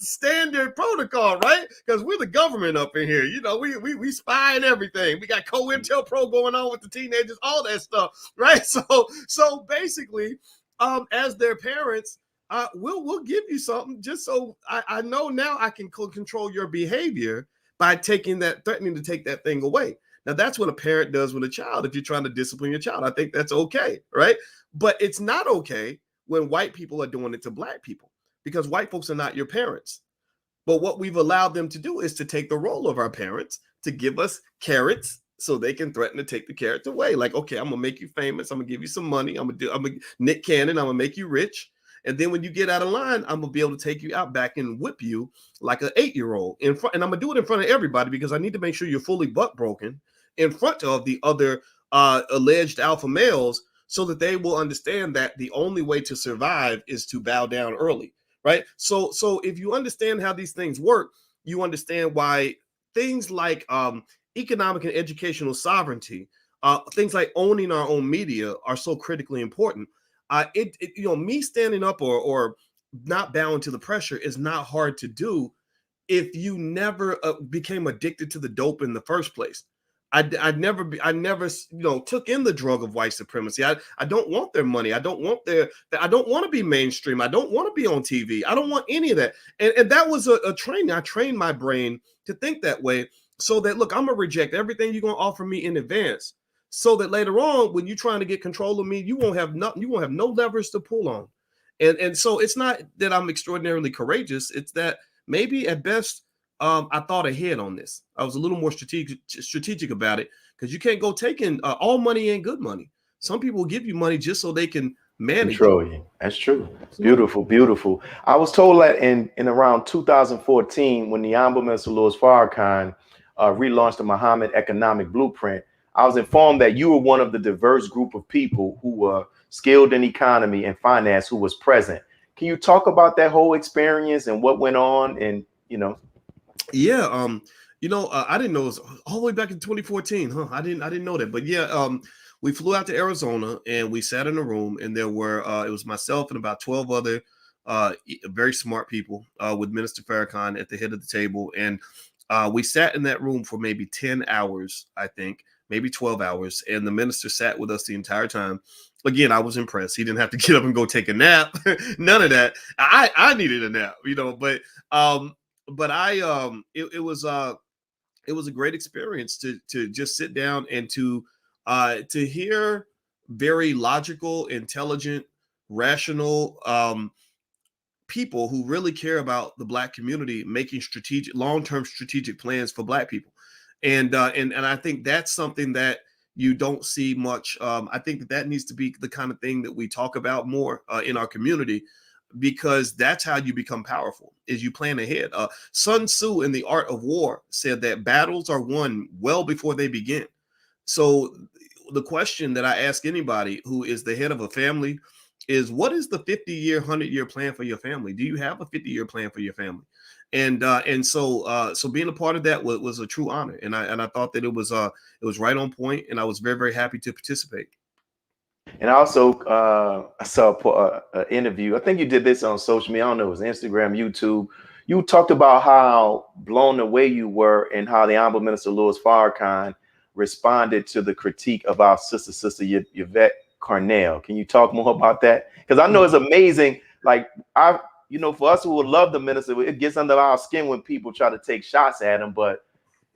standard protocol, right? Because we're the government up in here. You know, we spy and everything. We got COINTELPRO going on with the teenagers, all that stuff, right? So basically, as their parents, we'll give you something just so I know now I can control your behavior by threatening to take that thing away. Now, that's what a parent does with a child. If you're trying to discipline your child, I think that's okay, right? But it's not okay when white people are doing it to black people, because white folks are not your parents. But what we've allowed them to do is to take the role of our parents, to give us carrots so they can threaten to take the carrots away. Like, okay, I'm gonna make you famous. I'm gonna give you some money. I'm gonna Nick Cannon. I'm gonna make you rich. And then when you get out of line, I'm gonna be able to take you out back and whip you like an 8-year-old in front. And I'm gonna do it in front of everybody because I need to make sure you're fully butt broken in front of the other alleged alpha males, so that they will understand that the only way to survive is to bow down early, right? So if you understand how these things work, you understand why things like economic and educational sovereignty, things like owning our own media are so critically important. Me standing up or not bowing to the pressure is not hard to do if you never became addicted to the dope in the first place. I never took in the drug of white supremacy. I don't want their money. I don't want to be mainstream. I don't want to be on TV. I don't want any of that. And that was a training. I trained my brain to think that way, so that, look, I'm gonna reject everything you're gonna offer me in advance, so that later on, when you're trying to get control of me, you won't have nothing. You won't have no levers to pull on. And so it's not that I'm extraordinarily courageous. It's that maybe at best, I thought ahead on this. I was a little more strategic about it, because you can't go taking all money ain't good money. Some people will give you money just so they can manage control you. That's true. Beautiful, beautiful. I was told that in around 2014, when the Honorable Minister Louis Farrakhan relaunched the Muhammad Economic Blueprint, I was informed that you were one of the diverse group of people who were skilled in economy and finance who was present. Can you talk about that whole experience and what went on? And Yeah, I didn't know it was all the way back in 2014, huh? I didn't know that, but yeah, we flew out to Arizona and we sat in a room, and there were it was myself and about 12 other very smart people with Minister Farrakhan at the head of the table, and we sat in that room for maybe 10 hours, I think, maybe 12 hours, and the minister sat with us the entire time. Again, I was impressed. He didn't have to get up and go take a nap. None of that. I needed a nap, but it was a great experience to just sit down and to hear very logical, intelligent, rational people who really care about the Black community making long-term strategic plans for Black people. And I think that's something that you don't see much. I think that needs to be the kind of thing that we talk about more in our community, because that's how you become powerful, is you plan ahead. Sun Tzu in The Art of War said that battles are won well before they begin. So the question that I ask anybody who is the head of a family is, what is the 50-year, 100-year plan for your family? Do you have a 50-year plan for your family? And so being a part of that was a true honor. And I thought that it was right on point, and I was very, very happy to participate. And also, I saw an interview. I think you did this on social media. I don't know, it was Instagram, YouTube. You talked about how blown away you were and how the Honorable Minister Louis Farrakhan responded to the critique of our sister Yvette Carnell. Can you talk more about that? Because I know it's amazing. Like, for us who would love the minister, it gets under our skin when people try to take shots at him. But,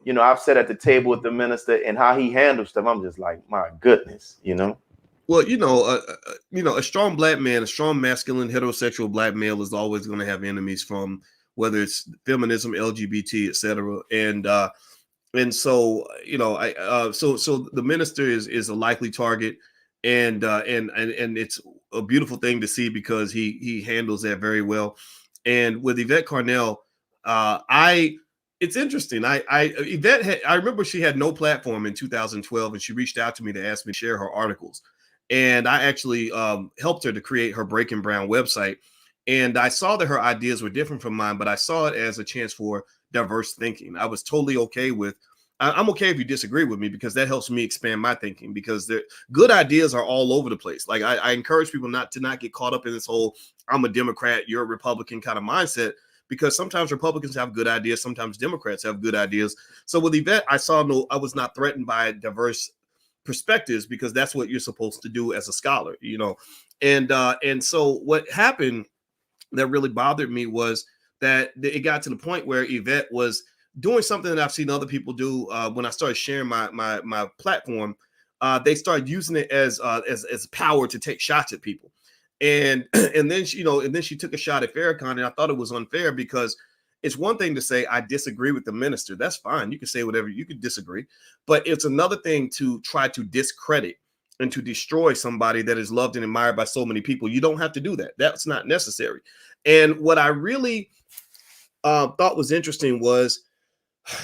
I've sat at the table with the minister and how he handles stuff. I'm just like, my goodness, Well, a strong Black man, a strong masculine heterosexual Black male is always going to have enemies, from whether it's feminism, LGBT, etc. And so so the minister is a likely target, and it's a beautiful thing to see, because he handles that very well. And with Yvette Carnell, it's interesting. Yvette I remember she had no platform in 2012, and she reached out to me to ask me to share her articles. And I actually helped her to create her Breaking Brown website. And I saw that her ideas were different from mine, but I saw it as a chance for diverse thinking. I was totally okay with, I'm okay if you disagree with me, because that helps me expand my thinking, because good ideas are all over the place. Like I encourage people not get caught up in this whole, I'm a Democrat, you're a Republican kind of mindset, because sometimes Republicans have good ideas. Sometimes Democrats have good ideas. So with Yvette, I was not threatened by diverse perspectives, because that's what you're supposed to do as a scholar, you know? And so what happened that really bothered me was that it got to the point where Yvette was doing something that I've seen other people do. When I started sharing my platform, they started using it as power to take shots at people. And then she took a shot at Farrakhan, and I thought it was unfair, because it's one thing to say I disagree with the minister. That's fine. You can say whatever, you could disagree, but it's another thing to try to discredit and to destroy somebody that is loved and admired by so many people. You don't have to do that. That's not necessary. And what I really thought was interesting was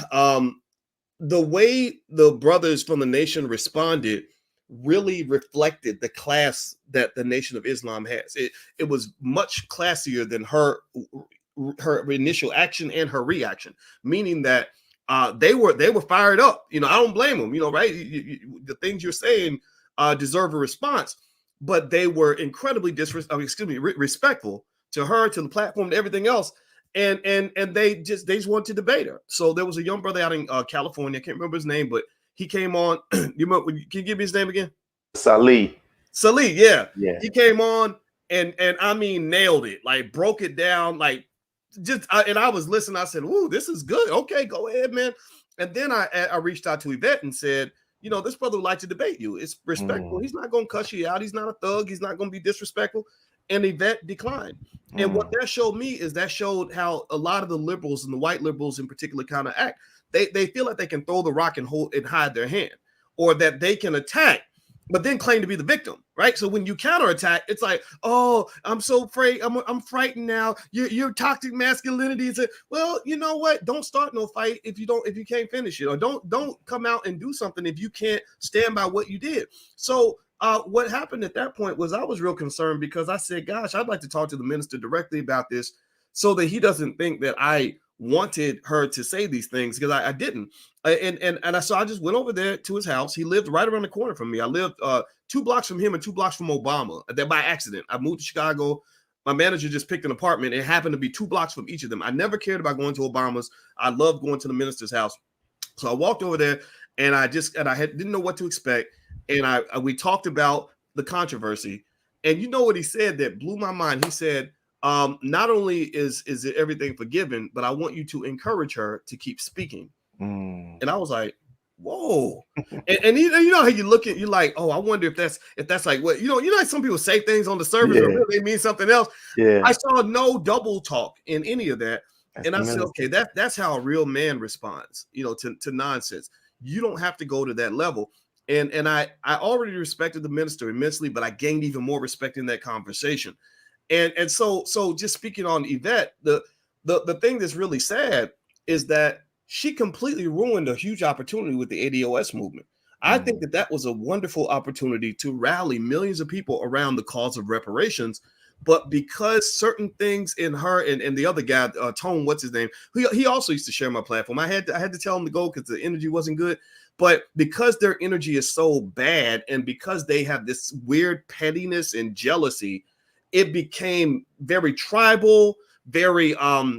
the way the brothers from the Nation responded really reflected the class that the Nation of Islam has. It was much classier than her initial action and her reaction, meaning that they were fired up. You know, I don't blame them. You know, right? The things you're saying deserve a response, but they were incredibly respectful to her, to the platform, to everything else. And they just wanted to debate her. So there was a young brother out in California. I can't remember his name, but he came on. Can you give me his name again? Salih, yeah. Yeah. He came on and I mean nailed it, like broke it down, like and I was listening. I said, "Ooh, this is good. Okay, go ahead, man." And then I reached out to Yvette and said, you know, this brother would like to debate you. It's respectful. He's not going to cuss you out. He's not a thug. He's not going to be disrespectful. And Yvette declined. And what that showed me is that showed how a lot of the liberals, and the white liberals in particular, kind of act. They feel like they can throw the rock and hide their hand, or that they can attack, but then claim to be the victim, right? So when you counterattack, it's like, oh, I'm so afraid, I'm frightened now. Your toxic masculinity is well, you know what? Don't start no fight if you can't finish it, or don't come out and do something if you can't stand by what you did. So what happened at that point was I was real concerned, because I said, gosh, I'd like to talk to the minister directly about this, so that he doesn't think that I wanted her to say these things, because I didn't. So I just went over there to his house. He lived right around the corner from me. I lived 2 blocks from him and 2 blocks from Obama. That by accident. I moved to Chicago. My manager just picked an apartment. It happened to be 2 blocks from each of them. I never cared about going to Obama's. I loved going to the minister's house. So I walked over there, and didn't know what to expect. And we talked about the controversy. And you know what he said that blew my mind? He said, not only is it everything forgiven, but I want you to encourage her to keep speaking. And I was like, whoa. and you know how you look at, you're like, oh, I wonder if that's like what, you know, like some people say things on the surface, but really they mean something else. Yeah. I saw no double talk in any of that. And I said, okay, that's how a real man responds, you know, to nonsense. You don't have to go to that level. And I already respected the minister immensely, but I gained even more respect in that conversation. And so just speaking on Yvette, the thing that's really sad is that she completely ruined a huge opportunity with the ADOS movement. I think that was a wonderful opportunity to rally millions of people around the cause of reparations. But because certain things in her and the other guy, Tone, what's his name? He also used to share my platform. I had to tell him to go because the energy wasn't good. But because their energy is so bad, and because they have this weird pettiness and jealousy, it became very tribal, very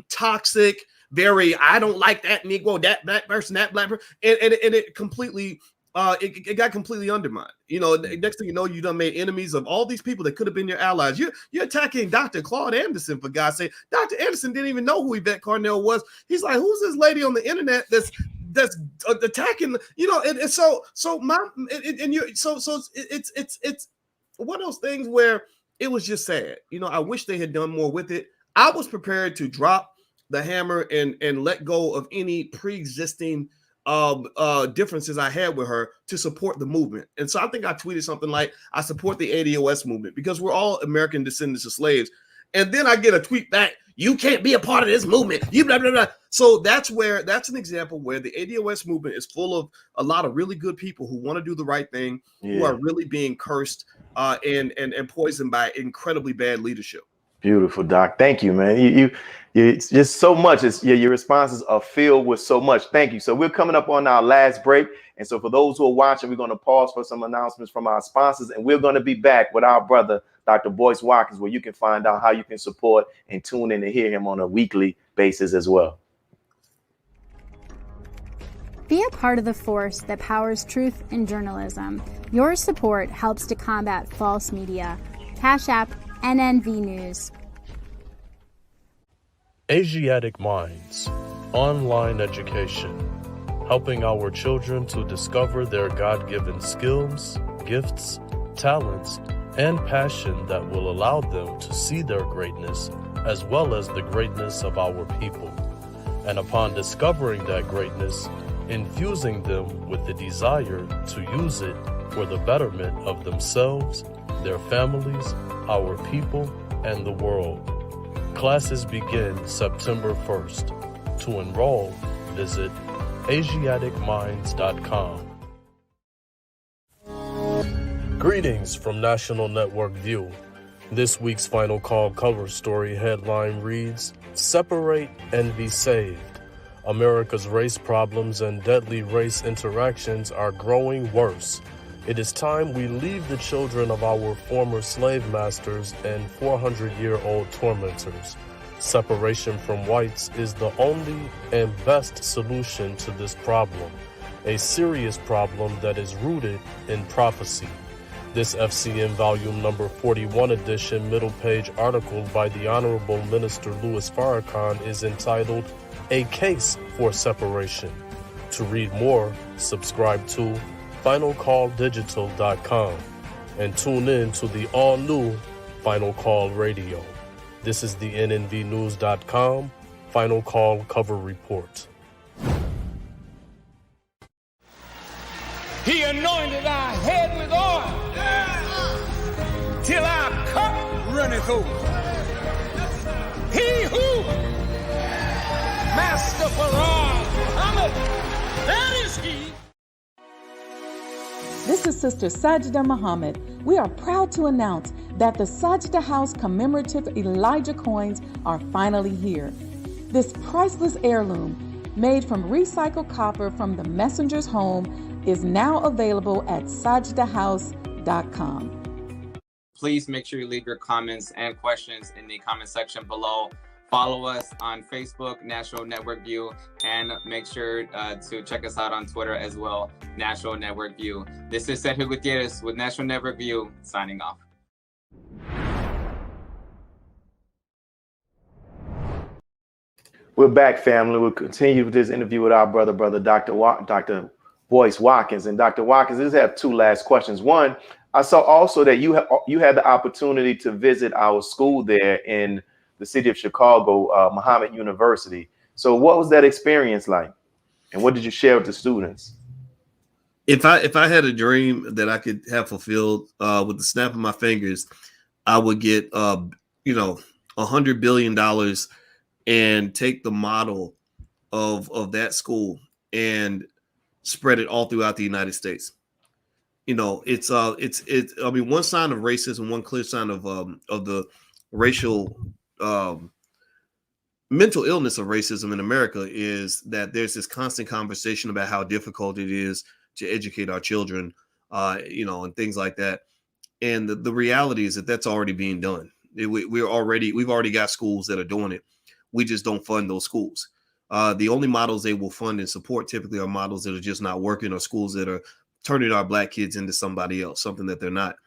toxic, very, I don't like that Negro, that black person, that black person. And it completely, it got completely undermined. You know, next thing you know, you done made enemies of all these people that could have been your allies. You're attacking Dr. Claude Anderson, for God's sake. Dr. Anderson didn't even know who Yvette Carnell was. He's like, who's this lady on the internet that's attacking, you know, it's one of those things where it was just sad. You know, I wish they had done more with it. I was prepared to drop the hammer and let go of any pre-existing differences I had with her to support the movement. And so I think I tweeted something like, I support the ADOS movement because we're all American descendants of slaves. And then I get a tweet back, you can't be a part of this movement. You blah, blah, blah. So that's an example where the ADOS movement is full of a lot of really good people who want to do the right thing, who are really being cursed and poisoned by incredibly bad leadership. Beautiful, Doc. Thank you, man. It's just so much. Your responses are filled with so much. Thank you. So we're coming up on our last break. And so for those who are watching, we're going to pause for some announcements from our sponsors. And we're going to be back with our brother, Dr. Boyce Watkins, where you can find out how you can support and tune in to hear him on a weekly basis as well. Be a part of the force that powers truth in journalism. Your support helps to combat false media. Cash App NNV News. Asiatic Minds, online education, helping our children to discover their God-given skills, gifts, talents, and passion that will allow them to see their greatness as well as the greatness of our people. And upon discovering that greatness, infusing them with the desire to use it for the betterment of themselves, their families, our people, and the world. Classes begin September 1st. To enroll, visit AsiaticMinds.com. Greetings from National Network View. This week's Final Call cover story headline reads, "Separate and Be Saved. America's race problems and deadly race interactions are growing worse. It is time we leave the children of our former slave masters and 400-year-old tormentors. Separation from whites is the only and best solution to this problem, a serious problem that is rooted in prophecy." This FCN Volume Number 41 edition middle page article by the Honorable Minister Louis Farrakhan is entitled, "A Case for Separation." To read more, subscribe to FinalCallDigital.com and tune in to the all-new Final Call Radio. This is the NNVNews.com Final Call Cover Report. He anointed our head with oil till our cup runneth over. He who, Master Farrakhan, Muhammad, that is he. This is Sister Sajda Muhammad. We are proud to announce that the Sajda House commemorative Elijah coins are finally here. This priceless heirloom, made from recycled copper from the messenger's home, is now available at sajdahouse.com. Please make sure you leave your comments and questions in the comment section below. Follow us on Facebook, National Network View, and make sure to check us out on Twitter as well, National Network View. This is Sergio Gutierrez with National Network View, signing off. We're back, family. We'll continue with this interview with our brother, Dr. Boyce Watkins. And Dr. Watkins, I just have two last questions. One, I saw also that you had the opportunity to visit our school there in the city of Chicago, Muhammad University. So what was that experience like? And what did you share with the students? If I had a dream that I could have fulfilled with the snap of my fingers, I would get $100 billion and take the model of that school and spread it all throughout the United States. It's one sign of racism, one clear sign of the racial mental illness of racism in America is that there's this constant conversation about how difficult it is to educate our children, and things like that. And the reality is that that's already being done. We've already got schools that are doing it. We just don't fund those schools. The only models they will fund and support typically are models that are just not working, or schools that are turning our black kids into somebody else, something that they're not.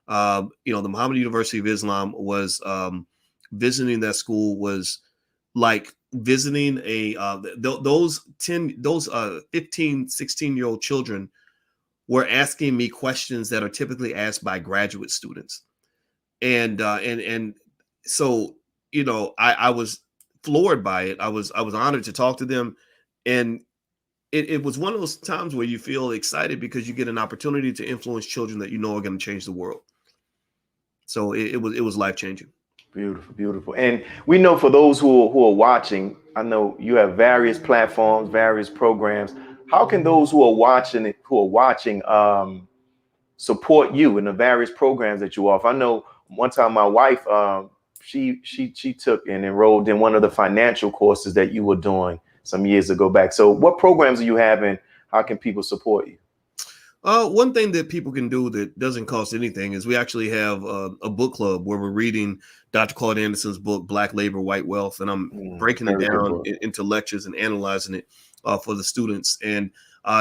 The Muhammad University of Islam was visiting that school was like visiting those 15, 16-year-old children were asking me questions that are typically asked by graduate students. And so, I was floored by it. I was honored to talk to them. And it was one of those times where you feel excited because you get an opportunity to influence children that are going to change the world. So it was life-changing. Beautiful, beautiful. And we know for those who are watching, I know you have various platforms, various programs. How can those who are watching support you in the various programs that you offer? I know one time my wife she took and enrolled in one of the financial courses that you were doing some years ago back. So what programs are you having? How can people support you? One thing that people can do that doesn't cost anything is we actually have a book club where we're reading Dr. Claude Anderson's book, Black Labor, White Wealth, and I'm breaking it down into lectures and analyzing it for the students. And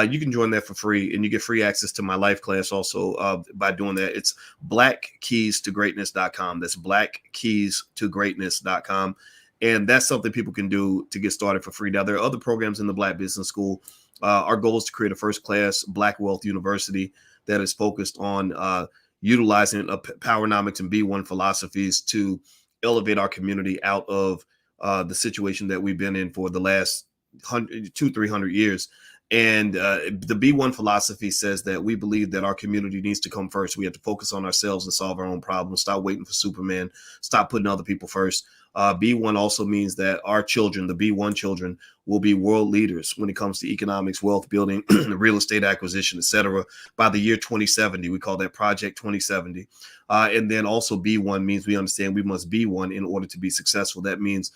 you can join that for free, and you get free access to my life class also by doing that. It's blackkeystogreatness.com. That's blackkeystogreatness.com. And that's something people can do to get started for free. Now, there are other programs in the Black Business School. Our goal is to create a first-class Black Wealth University that is focused on utilizing Powernomics and B1 philosophies to elevate our community out of the situation that we've been in for the last 200-300 years. And the B1 philosophy says that we believe that our community needs to come first. We have to focus on ourselves and solve our own problems. Stop waiting for Superman. Stop putting other people first. B1 also means that our children, the B1 children, will be world leaders when it comes to economics, wealth building, real estate acquisition, etc. by the year 2070. We call that Project 2070. And then also B1 means we understand we must be one in order to be successful. That means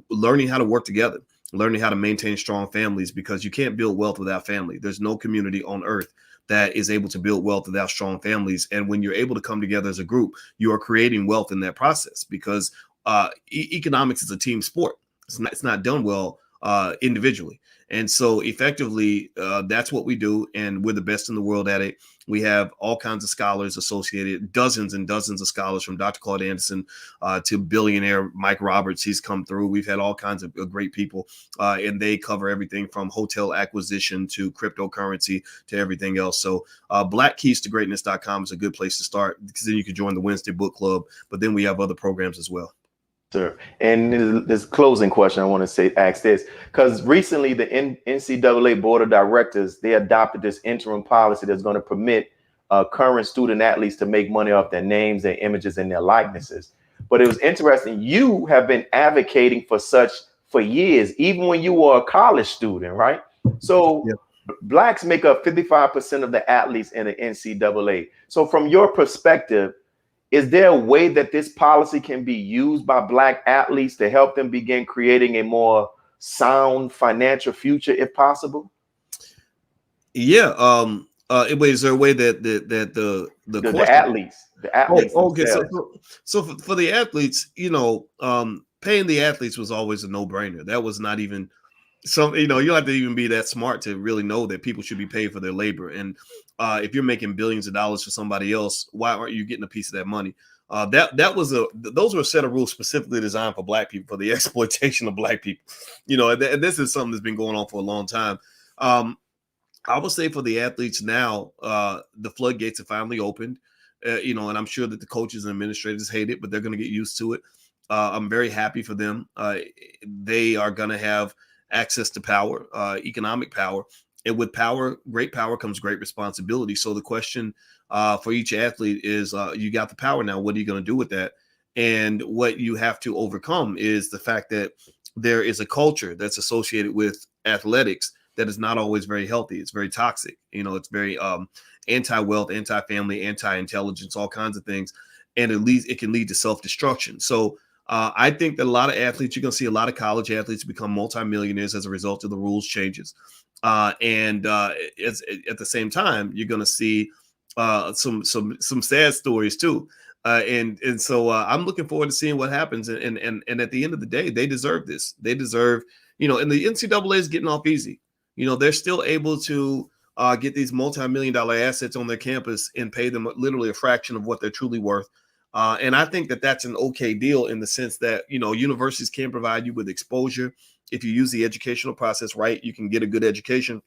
learning how to work together, learning how to maintain strong families, because you can't build wealth without family. There's no community on earth that is able to build wealth without strong families. And when you're able to come together as a group, you are creating wealth in that process, because economics is a team sport. It's not done well individually. And so effectively, that's what we do. And we're the best in the world at it. We have all kinds of scholars associated, dozens and dozens of scholars, from Dr. Claude Anderson to billionaire Mike Roberts. He's come through. We've had all kinds of great people, and they cover everything from hotel acquisition to cryptocurrency to everything else. So blackkeystogreatness.com is a good place to start, because then you can join the Wednesday book club. But then we have other programs as well. Sir, and this closing question I want to ask this, because recently the NCAA Board of Directors, they adopted this interim policy that's going to permit current student athletes to make money off their names, their images, and their likenesses. But it was interesting. You have been advocating for such for years, even when you were a college student, right? So Blacks make up 55% of the athletes in the NCAA. So from your perspective, is there a way that this policy can be used by Black athletes to help them begin creating a more sound financial future, if possible? Yeah. Is there a way that the athletes? Okay. So for the athletes, paying the athletes was always a no-brainer. That was not even you don't have to even be that smart to really know that people should be paid for their labor. And if you're making billions of dollars for somebody else, why aren't you getting a piece of that money? Those were a set of rules specifically designed for Black people, for the exploitation of Black people. And this is something that's been going on for a long time. I would say for the athletes now, the floodgates have finally opened. And I'm sure that the coaches and administrators hate it, but they're going to get used to it. I'm very happy for them. They are going to have access to power, economic power. And with power, great power comes great responsibility. So the question for each athlete is, you got the power now, what are you going to do with that? And what you have to overcome is the fact that there is a culture that's associated with athletics that is not always very healthy. It's very toxic. It's very anti-wealth, anti-family, anti-intelligence, all kinds of things. And it can lead to self-destruction. So I think that a lot of athletes, you're going to see a lot of college athletes become multimillionaires as a result of the rules changes. And it's, at the same time, you're going to see some sad stories too. And so I'm looking forward to seeing what happens. And at the end of the day, they deserve this. They deserve, and the NCAA is getting off easy. They're still able to get these multi-million-dollar assets on their campus and pay them literally a fraction of what they're truly worth. And I think that that's an okay deal, in the sense that, universities can provide you with exposure. If you use the educational process right, you can get a good education,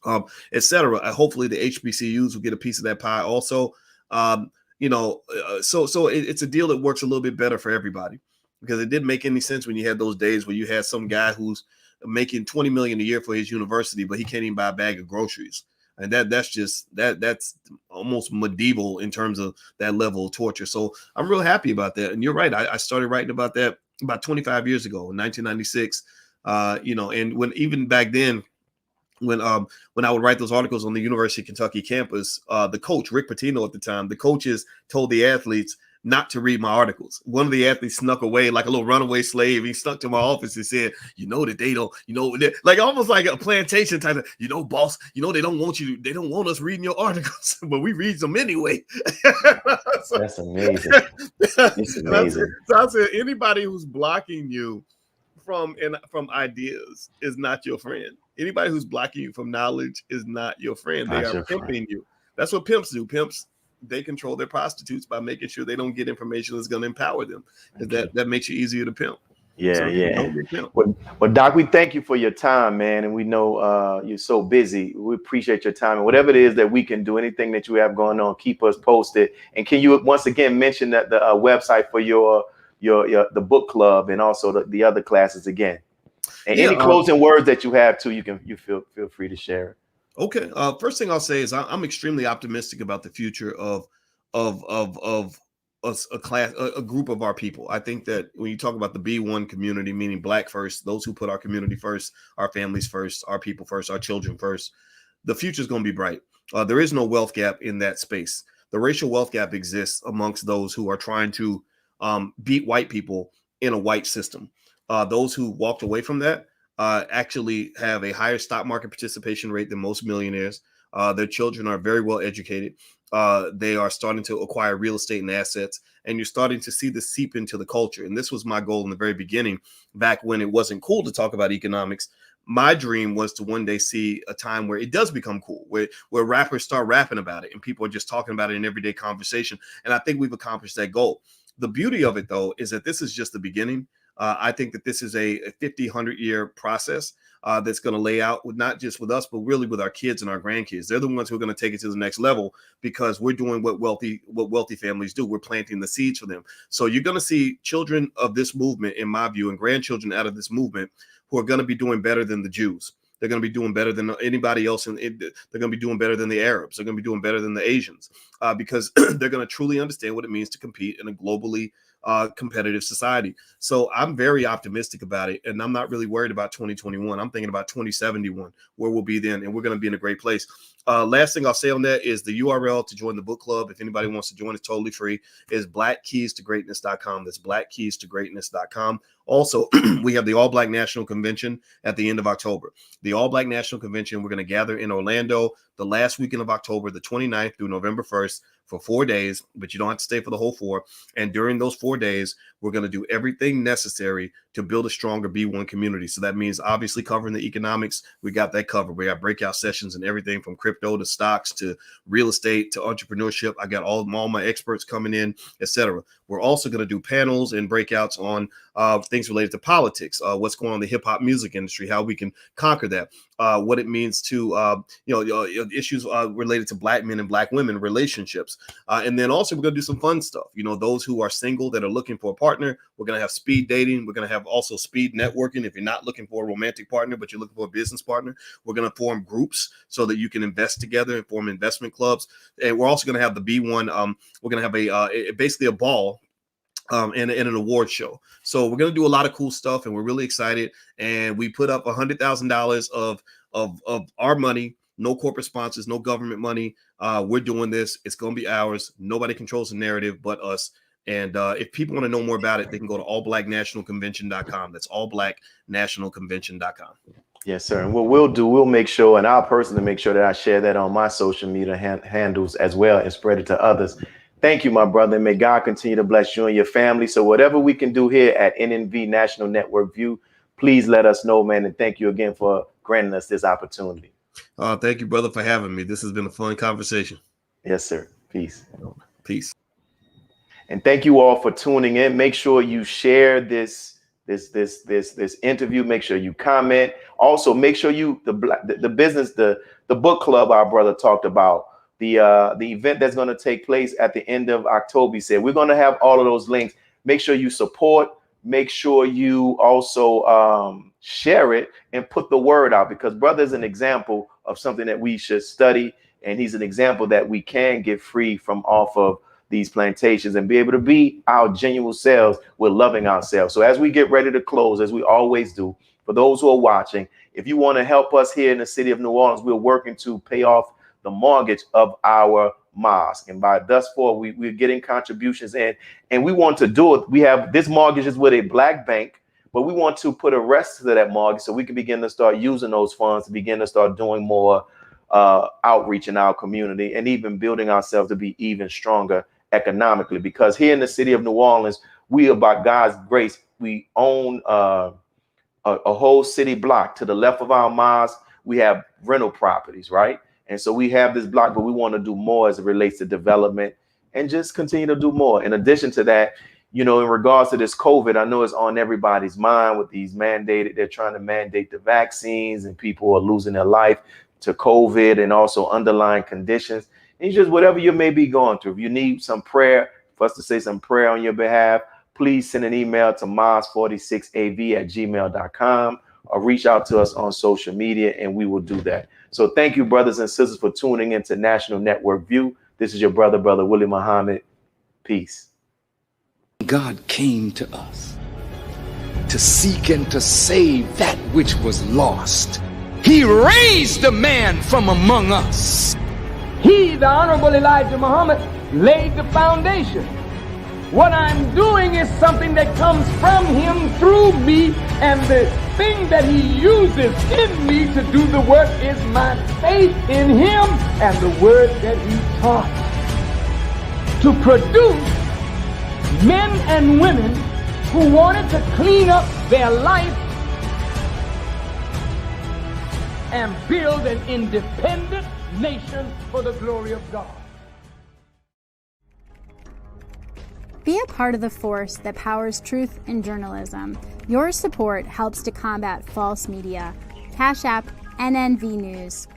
et cetera. Hopefully the HBCUs will get a piece of that pie also. So it's a deal that works a little bit better for everybody, because it didn't make any sense when you had those days where you had some guy who's making $20 million a year for his university, but he can't even buy a bag of groceries. And that's almost medieval in terms of that level of torture. So I'm real happy about that. And you're right. I started writing about that about 25 years ago in 1996. And when even back then, when I would write those articles on the University of Kentucky campus, the coach, Rick Pitino at the time, the coaches told the athletes not to read my articles. One of the athletes snuck away like a little runaway slave. He stuck to my office and said, that they don't, like almost like a plantation type of, boss, they don't want they don't want us reading your articles, but we read them anyway. That's amazing. It's amazing. So I said, anybody who's blocking you from ideas is not your friend. Anybody who's blocking you from knowledge is not your friend. They are pimping you. That's what pimps do. Pimps, they control their prostitutes by making sure they don't get information that's going to empower them. That makes you easier to pimp. Yeah. Well, Doc, we thank you for your time, man. And we know you're so busy. We appreciate your time. And whatever it is that we can do, anything that you have going on, keep us posted. And can you once again mention that the website for the book club and also the other classes again? And any closing words that you have too, you feel free to share it. Okay. First thing I'll say is I'm extremely optimistic about the future of a group of our people. I think that when you talk about the B1 community, meaning Black first, those who put our community first, our families first, our people first, our children first, the future is going to be bright. There is no wealth gap in that space. The racial wealth gap exists amongst those who are trying to beat white people in a white system. Those who walked away from that actually have a higher stock market participation rate than most millionaires. Their children are very well educated. They are starting to acquire real estate and assets, and you're starting to see this seep into the culture. And this was my goal in the very beginning, back when it wasn't cool to talk about economics. My dream was to one day see a time where it does become cool, where rappers start rapping about it and people are just talking about it in everyday conversation. And I think we've accomplished that goal. The beauty of it, though, is that this is just the beginning. I think that this is a 50, 100-year process that's going to lay out not just with us, but really with our kids and our grandkids. They're the ones who are going to take it to the next level because we're doing what wealthy families do. We're planting the seeds for them. So you're going to see children of this movement, in my view, and grandchildren out of this movement who are going to be doing better than the Jews. They're going to be doing better than anybody else. And they're going to be doing better than the Arabs. They're going to be doing better than the Asians because they're going to truly understand what it means to compete in a globally competitive society. So I'm very optimistic about it. And I'm not really worried about 2021. I'm thinking about 2071, where we'll be then. And we're going to be in a great place. Last thing I'll say on that is the URL to join the book club. If anybody wants to join, it's totally free. Is blackkeystogreatness.com. That's blackkeystogreatness.com. Also, we have the All Black National Convention at the end of October. The All Black National Convention, we're going to gather in Orlando the last weekend of October, the 29th through November 1st for 4 days, but you don't have to stay for the whole 4. And during those 4 days, we're going to do everything necessary to build a stronger B1 community. So that means obviously covering the economics. We got that covered. We got breakout sessions and everything from crypto to stocks to real estate to entrepreneurship. I got all my experts coming in, etc. We're also going to do panels and breakouts on things related to politics, what's going on in the hip hop music industry, how we can conquer that, what it means to, issues related to Black men and Black women relationships. And then also we're going to do some fun stuff. Those who are single that are looking for a partner, we're going to have speed dating. We're going to have also speed networking. If you're not looking for a romantic partner, but you're looking for a business partner, we're going to form groups so that you can invest together and form investment clubs. And we're also going to have the B1. We're going to have basically a ball and an award show. So we're going to do a lot of cool stuff, and we're really excited. And we put up $100,000 of our money, no corporate sponsors, no government money. We're doing this. It's going to be ours. Nobody controls the narrative but us. And if people want to know more about it, they can go to allblacknationalconvention.com. That's allblacknationalconvention.com. Yes, sir. And what we'll do, we'll make sure, and I'll personally make sure that I share that on my social media handles as well and spread it to others. Thank you, my brother. May God continue to bless you and your family. So whatever we can do here at NNV National Network View, please let us know, man. And thank you again for granting us this opportunity. Thank you, brother, for having me. This has been a fun conversation. Yes, sir. Peace. Peace. And thank you all for tuning in. Make sure you share this interview. Make sure you comment. Also, make sure you the book club our brother talked about. The event that's going to take place at the end of October. He said we're going to have all of those links. Make sure you support. Make sure you also share it and put the word out, because brother is an example of something that we should study, and he's an example that we can get free from off of these plantations and be able to be our genuine selves with loving ourselves. So as we get ready to close, as we always do, for those who are watching, if you want to help us here in the city of New Orleans, we're working to pay off the mortgage of our mosque. And by thus far, we're getting contributions in, and we want to do it. We have this mortgage is with a black bank, but we want to put a rest to that mortgage so we can begin to start using those funds to begin to start doing more outreach in our community and even building ourselves to be even stronger economically. Because here in the city of New Orleans, we are, by God's grace, we own a whole city block. To the left of our mosque, we have rental properties, right? And so we have this block, but we want to do more as it relates to development and just continue to do more. In addition to that, you know, in regards to this COVID, I know it's on everybody's mind with these they're trying to mandate the vaccines, and people are losing their life to COVID and also underlying conditions. And just whatever you may be going through, if you need some prayer, for us to say some prayer on your behalf, please send an email to mos46av@gmail.com or reach out to us on social media, and we will do that. So thank you, brothers and sisters, for tuning into National Network View. This is your brother Willie Muhammad. Peace. God came to us to seek and to save that which was lost. He raised a man from among us. He, the Honorable Elijah Muhammad, laid the foundation. What I'm doing is something that comes from him through me, and the thing that he uses in me to do the work is my faith in him and the word that he taught. To produce men and women who wanted to clean up their life and build an independent nation for the glory of God. Be a part of the force that powers truth in journalism. Your support helps to combat false media. Cash App NNV News.